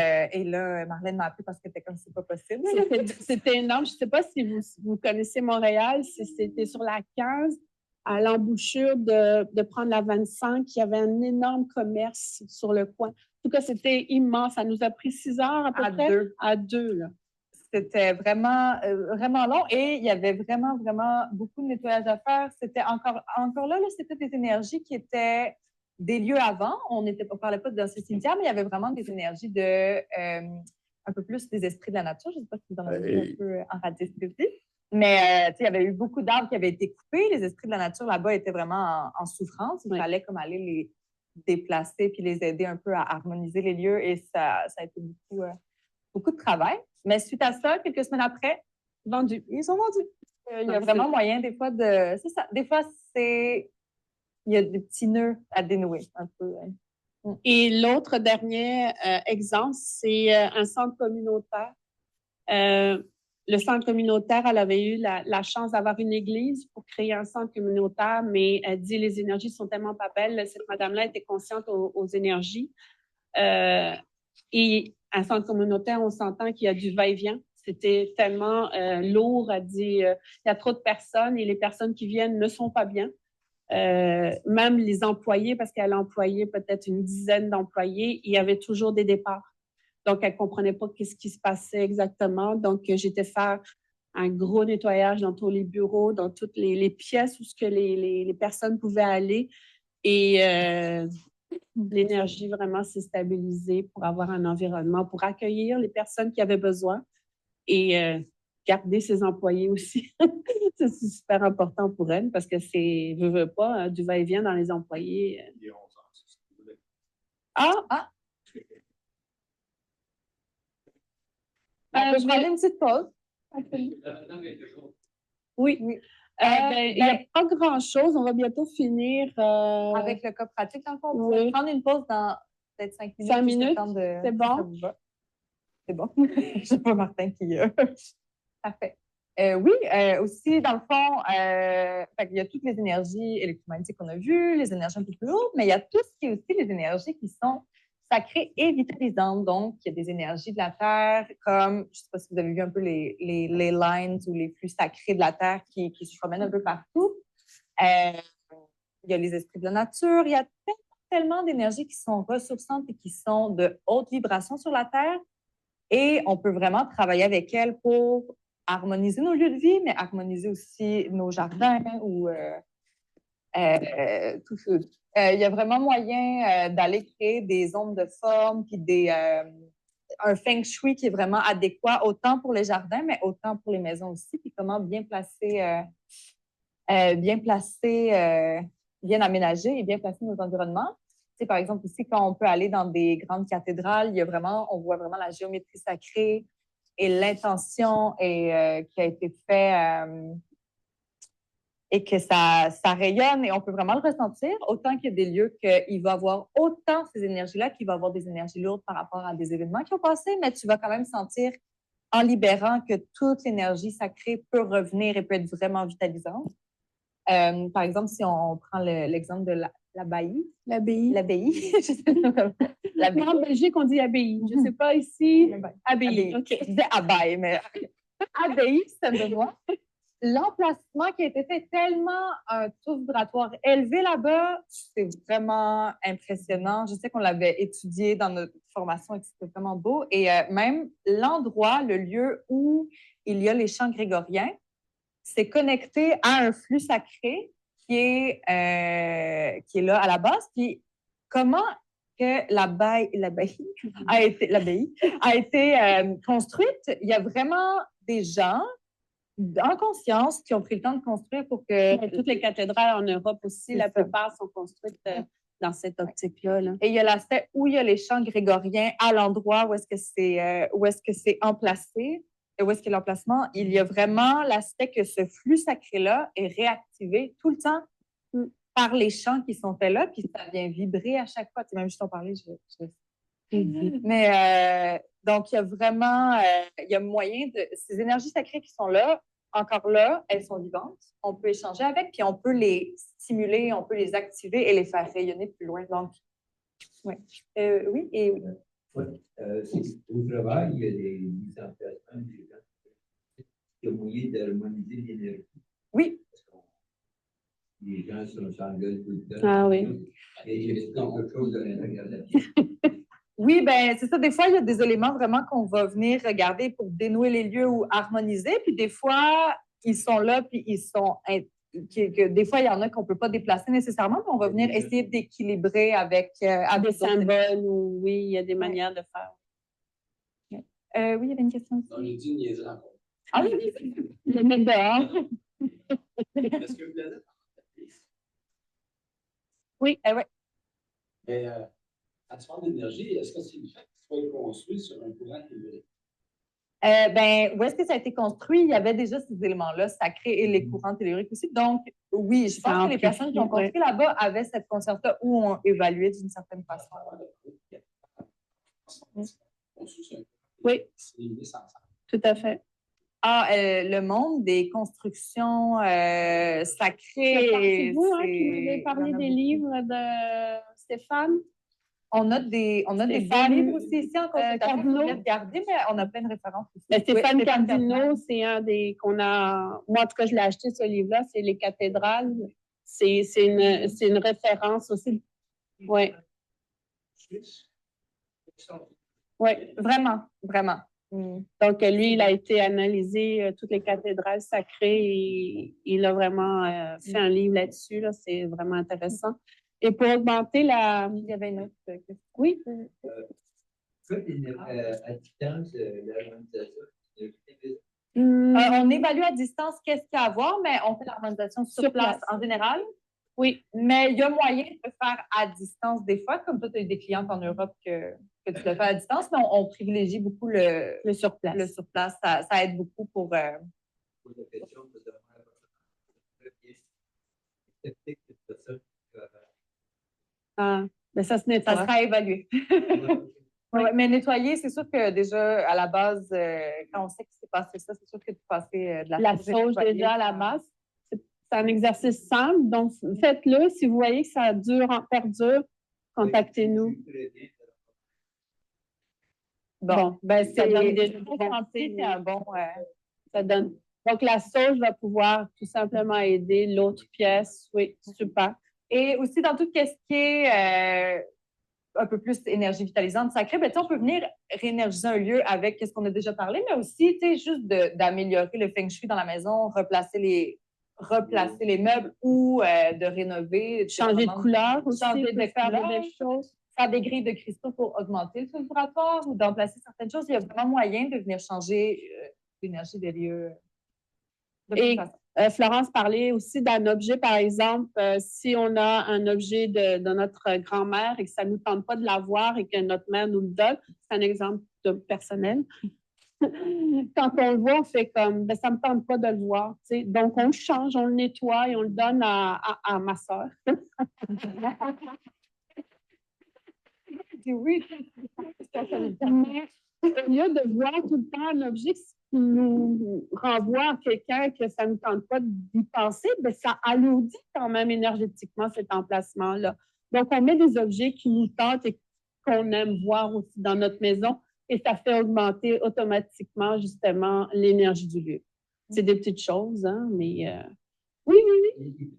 là, Marlène m'a appelé parce que c'était comme c'est pas possible. C'était énorme. Je ne sais pas si vous connaissez Montréal. C'était sur la 15, à l'embouchure de prendre la 25. Il y avait un énorme commerce sur le coin. En tout cas, c'était immense. Ça nous a pris 6 heures à peu près. À deux, là. C'était vraiment, vraiment long et il y avait vraiment, vraiment beaucoup de nettoyage à faire. C'était encore là, c'était des énergies qui étaient des lieux avant. On ne parlait pas de ce cimetière, mais il y avait vraiment des énergies un peu plus des esprits de la nature. Je ne sais pas si vous en avez vu un peu en radiothérapie. Mais il y avait eu beaucoup d'arbres qui avaient été coupés. Les esprits de la nature là-bas étaient vraiment en souffrance. Il fallait comme aller les déplacer puis les aider un peu à harmoniser les lieux et ça a été beaucoup de travail. Mais suite à ça, quelques semaines après, ils sont vendus. Il y a vraiment moyen des fois de... C'est ça. Des fois, il y a des petits nœuds à dénouer un peu. Et l'autre dernier exemple, c'est un centre communautaire. Le centre communautaire, elle avait eu la chance d'avoir une église pour créer un centre communautaire, mais elle dit les énergies sont tellement pas belles. Cette madame-là était consciente aux énergies. Et un centre communautaire, on s'entend qu'il y a du va-et-vient. C'était tellement lourd. Elle dit il y a trop de personnes et les personnes qui viennent ne sont pas bien. Même les employés, parce qu'elle employait peut-être une dizaine d'employés, il y avait toujours des départs. Donc, elle ne comprenait pas ce qui se passait exactement. Donc, j'étais faire un gros nettoyage dans tous les bureaux, dans toutes les pièces où les personnes pouvaient aller. Et l'énergie vraiment s'est stabilisée pour avoir un environnement, pour accueillir les personnes qui avaient besoin et garder ses employés aussi. C'est super important pour elle parce que c'est, veut pas, du va-et-vient dans les employés. Je vais aller une petite pause. Oui. Il n'y a pas grand-chose. On va bientôt finir. Avec le cas pratique, dans le fond. On va prendre une pause dans peut-être 5 minutes. 5 minutes, c'est bon? C'est bon. Je sais pas Martin qui... Parfait. Oui, aussi, dans le fond, il y a toutes les énergies électromagnétiques qu'on a vues, les énergies un peu plus lourdes, mais il y a tout ce qui est aussi les énergies qui sont sacrées et vitalisantes. Donc, il y a des énergies de la Terre, comme, je ne sais pas si vous avez vu un peu les lines ou les flux sacrés de la Terre qui se promènent un peu partout. Il y a les esprits de la nature. Il y a tellement d'énergies qui sont ressourçantes et qui sont de haute vibration sur la Terre. Et on peut vraiment travailler avec elles pour harmoniser nos lieux de vie, mais harmoniser aussi nos jardins ou tout ça. Il y a vraiment moyen d'aller créer des zones de forme puis un feng shui qui est vraiment adéquat autant pour les jardins, mais autant pour les maisons aussi. Puis comment bien placer, bien aménager et bien placer nos environnements. Tu sais, par exemple, ici, quand on peut aller dans des grandes cathédrales, on voit vraiment la géométrie sacrée et l'intention qui a été faite et que ça rayonne et on peut vraiment le ressentir, autant qu'il y a des lieux qu'il va y avoir autant ces énergies-là qu'il va y avoir des énergies lourdes par rapport à des événements qui ont passé, mais tu vas quand même sentir en libérant que toute l'énergie sacrée peut revenir et peut être vraiment vitalisante. Par exemple, si on prend l'exemple de l'abeille. L'abbaye. L'abbaye. Je sais pas. L'abbaye. En Belgique, on dit abbaye. Je ne sais pas ici. Abbaye. Abbaye. OK. Je disais abeille, mais abbaye, ça me moi. L'emplacement qui a été fait tellement un taux vibratoire élevé là-bas, c'est vraiment impressionnant. Je sais qu'on l'avait étudié dans notre formation et que c'était vraiment beau. Et même l'endroit, le lieu où il y a les chants grégoriens, c'est connecté à un flux sacré qui est là à la base. Puis comment que l'abbaye a été construite, il y a vraiment des gens en conscience qui ont pris le temps de construire pour que... Toutes les cathédrales en Europe aussi, la plupart sont construites dans cette optique-là. Là. Et il y a l'aspect où il y a les chants grégoriens à l'endroit où est-ce que c'est emplacé, et où est-ce que l'emplacement, il y a vraiment l'aspect que ce flux sacré-là est réactivé tout le temps par les chants qui sont faits là, puis ça vient vibrer à chaque fois. Tu sais, même juste en parler, Mais donc, il y a vraiment il y a moyen de... Ces énergies sacrées qui sont là, encore là, elles sont vivantes. On peut échanger avec, puis on peut les stimuler, on peut les activer et les faire rayonner plus loin. Donc, oui. Oui, et oui. Ouais. Au travail, il y a des mises en place des gens. Il y a moyen d'harmoniser l'énergie. Oui. Les gens s'engueulent tout le temps. Ah oui. Et il y a quelque chose de l'intérieur de la vie. Oui, ben c'est ça. Des fois, il y a des éléments vraiment qu'on va venir regarder pour dénouer les lieux ou harmoniser. Puis des fois, ils sont là, puis ils sont... des fois, il y en a qu'on ne peut pas déplacer nécessairement, mais on va venir essayer d'équilibrer avec des symboles ou oui, il y a des manières de faire. Oui, il y avait une question aussi. Non, j'ai dit une niaiserie encore. Ah oui, Le mettre dehors. Est-ce que vous l'avez fait? Oui. Oui. Mais quand tu parles d'énergie, est-ce que c'est le fait qu'il soit construit sur un courant tellurique? Ben, où est-ce que ça a été construit? Il y avait déjà ces éléments-là, sacrés et les courants telluriques aussi. Donc, oui, je pense que les personnes qui ont construit là-bas avaient cette conscience-là ou ont évalué d'une certaine façon. Oui, tout à fait. Ah, le monde des constructions sacrées. C'est vous qui m'avez parlé des livres de Stéphane. On a des beaux livres aussi ici en consultation. Regarder, mais on a plein de références aussi. Stéphane Cardino, c'est un des qu'on a. Moi, en tout cas, je l'ai acheté ce livre-là, c'est Les cathédrales. C'est une référence aussi. Oui. Oui, vraiment, vraiment. Donc, lui, il a été analysé toutes les cathédrales sacrées et il a vraiment fait un livre là-dessus. Là, c'est vraiment intéressant. Et pour augmenter la... Il y avait une autre question. Oui. À distance, l'harmonisation. On évalue à distance qu'est-ce qu'il y a à voir, mais on fait l'harmonisation sur place en général. Oui, mais il y a moyen de le faire à distance des fois, comme toi, tu as eu des clientes en Europe que tu le fais à distance, mais on privilégie beaucoup le sur-place. Le sur-place, ça aide beaucoup pour... Mais ça se nettoie. Ça sera évalué. Oui, mais nettoyer, c'est sûr que déjà, à la base, quand on sait qu'il s'est passé ça, c'est sûr que de passer de la sauge déjà à la base. C'est un exercice simple, donc faites-le. Si vous voyez que ça perdure, contactez-nous. Bon, ben ça donne déjà c'est un bon... ça donne. Donc, la sauge va pouvoir tout simplement aider l'autre pièce. Oui, super. Et aussi, dans tout ce qui est un peu plus énergie vitalisante, sacrée, ben, on peut venir réénergiser un lieu avec ce qu'on a déjà parlé, mais aussi, juste d'améliorer le feng shui dans la maison, replacer les meubles ou de rénover. Changer de couleur aussi. Changer de faire couleur. des choses. Faire des grilles de cristaux pour augmenter le taux vibratoire ou d'emplacer certaines choses. Il y a vraiment moyen de venir changer l'énergie des lieux. Et Florence parlait aussi d'un objet, par exemple, si on a un objet de notre grand-mère et que ça ne nous tente pas de l'avoir et que notre mère nous le donne, c'est un exemple personnel. Quand on le voit, on fait comme, ben, ça ne me tente pas de le voir. T'sais. Donc, on le change, on le nettoie et on le donne à ma soeur. Oui. Au lieu de voir tout le temps un objet qui nous renvoie à quelqu'un que ça ne tente pas d'y penser, ben ça alourdit quand même énergétiquement cet emplacement-là. Donc, on met des objets qui nous tentent et qu'on aime voir aussi dans notre maison et ça fait augmenter automatiquement justement l'énergie du lieu. C'est des petites choses, hein, mais oui, oui, oui.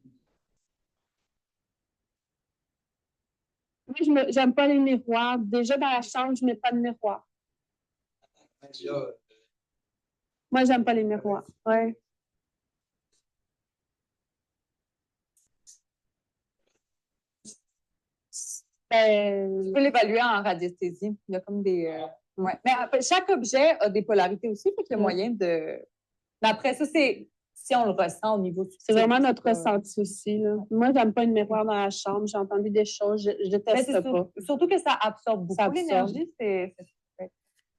Moi, j'aime pas les miroirs. Déjà, dans la chambre, je mets pas de miroir. Moi, j'aime pas les miroirs. Ouais. Tu peux l'évaluer en radiesthésie. Il y a comme des. Ouais. Mais après, chaque objet a des polarités aussi, fait qu'il y a moyen de. Mais après, ça, c'est si on le ressent au niveau du. C'est vraiment notre ressenti aussi. Là. Moi, j'aime pas une miroir dans la chambre. J'ai entendu des choses. Je déteste pas. Surtout que ça absorbe beaucoup l'énergie.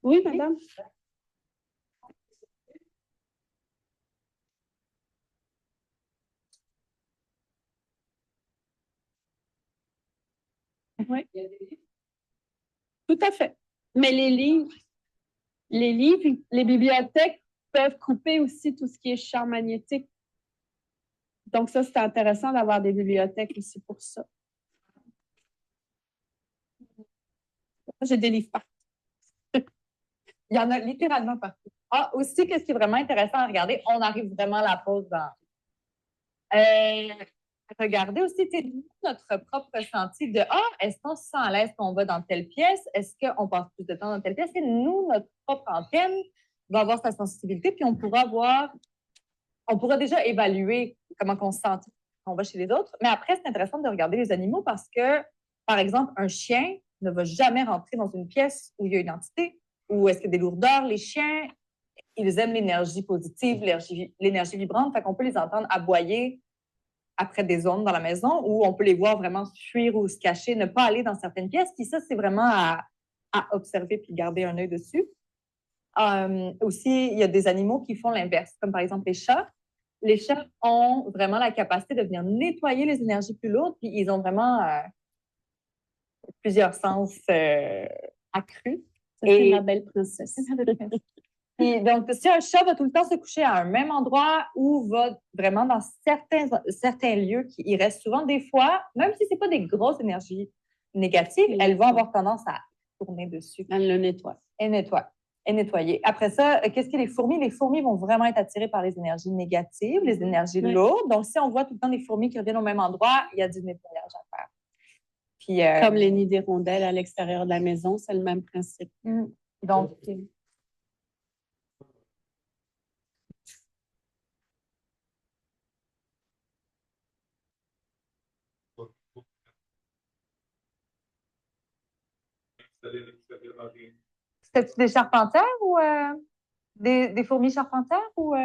Oui, madame. Oui. Tout à fait. Mais les livres, les bibliothèques peuvent couper aussi tout ce qui est champ magnétique. Donc, ça, c'est intéressant d'avoir des bibliothèques aussi pour ça. J'ai des livres partout. Il y en a littéralement partout. Ah, aussi, qu'est-ce qui est vraiment intéressant à regarder? On arrive vraiment à la pause dans. Regardez aussi notre propre ressenti de est-ce qu'on se sent à l'aise quand on va dans telle pièce? Est-ce qu'on passe plus de temps dans telle pièce? Et nous, notre propre antenne va avoir sa sensibilité, puis on pourra déjà évaluer comment on se sent quand on va chez les autres. Mais après, c'est intéressant de regarder les animaux parce que, par exemple, un chien ne va jamais rentrer dans une pièce où il y a une entité, où est-ce qu'il y a des lourdeurs. Les chiens, ils aiment l'énergie positive, l'énergie vibrante, fait qu'on peut les entendre aboyer après des zones dans la maison où on peut les voir vraiment fuir ou se cacher, ne pas aller dans certaines pièces. Puis ça, c'est vraiment à observer puis garder un œil dessus. Aussi, il y a des animaux qui font l'inverse, comme par exemple les chats. Les chats ont vraiment la capacité de venir nettoyer les énergies plus lourdes, puis ils ont vraiment plusieurs sens accrus. C'est la belle princesse. Et donc, si un chat va tout le temps se coucher à un même endroit ou va vraiment dans certains lieux, il reste souvent des fois, même si ce n'est pas des grosses énergies négatives, elles vont avoir tendance à tourner dessus. Elle le nettoie. Elle nettoie. Et nettoyer. Après ça, qu'est-ce que les fourmis? Les fourmis vont vraiment être attirées par les énergies négatives, les énergies lourdes. Donc, si on voit tout le temps des fourmis qui reviennent au même endroit, il y a du nettoyage à faire. Puis, comme les nids d'hirondelles à l'extérieur de la maison, c'est le même principe. Donc, c'était-tu des charpentières ou des fourmis charpentières ou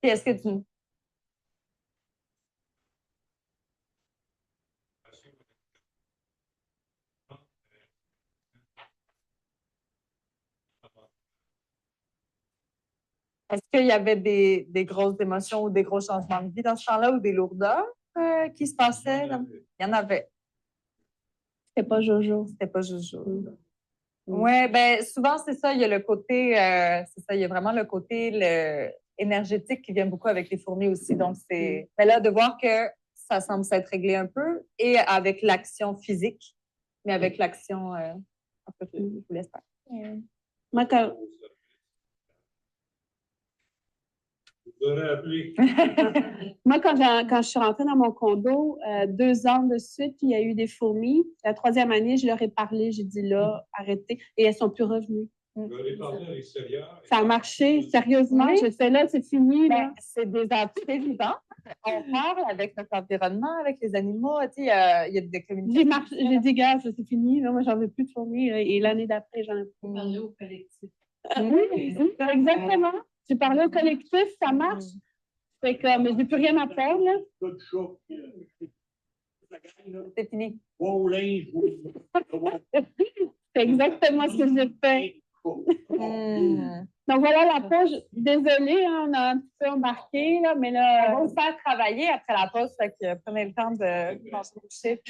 Puis est-ce que tu. Est-ce qu'il y avait des grosses émotions ou des gros changements de vie dans ce temps-là ou des lourdeurs qui se passaient? Il y en avait. C'était pas Jojo. C'était pas Jojo. Oui, bien, souvent, c'est ça. Il y a le côté, c'est ça, il y a vraiment le côté énergétique qui vient beaucoup avec les fourmis aussi. Donc, c'est. Mais là, de voir que ça semble s'être réglé un peu et avec l'action physique, mais avec l'action. Un peu plus, je vous laisse faire. Moi, quand. Moi, quand je suis rentrée dans mon condo, 2 ans de suite, il y a eu des fourmis. La 3e année, je leur ai parlé. J'ai dit là, arrêtez. Et elles ne sont plus revenues. Ça a marché, sérieusement. Oui. Je fais là, c'est fini. Là. C'est des entités vivantes. On parle avec notre environnement, avec les animaux. Il y a des communications. J'ai dit, gars, c'est fini. Là, moi, j'en veux plus de fourmis. Et l'année d'après, j'en ai plus. On parlait au collectif. Oui, exactement. Tu parlais au collectif, ça marche. Fait que, mais je n'ai plus rien à faire, là. C'est fini. C'est exactement ce que j'ai fait. Donc voilà la pause. Désolée, hein, on a un petit peu embarqué, là, mais là. On va vous faire travailler après la pause, fait que prenez le temps de se coucher.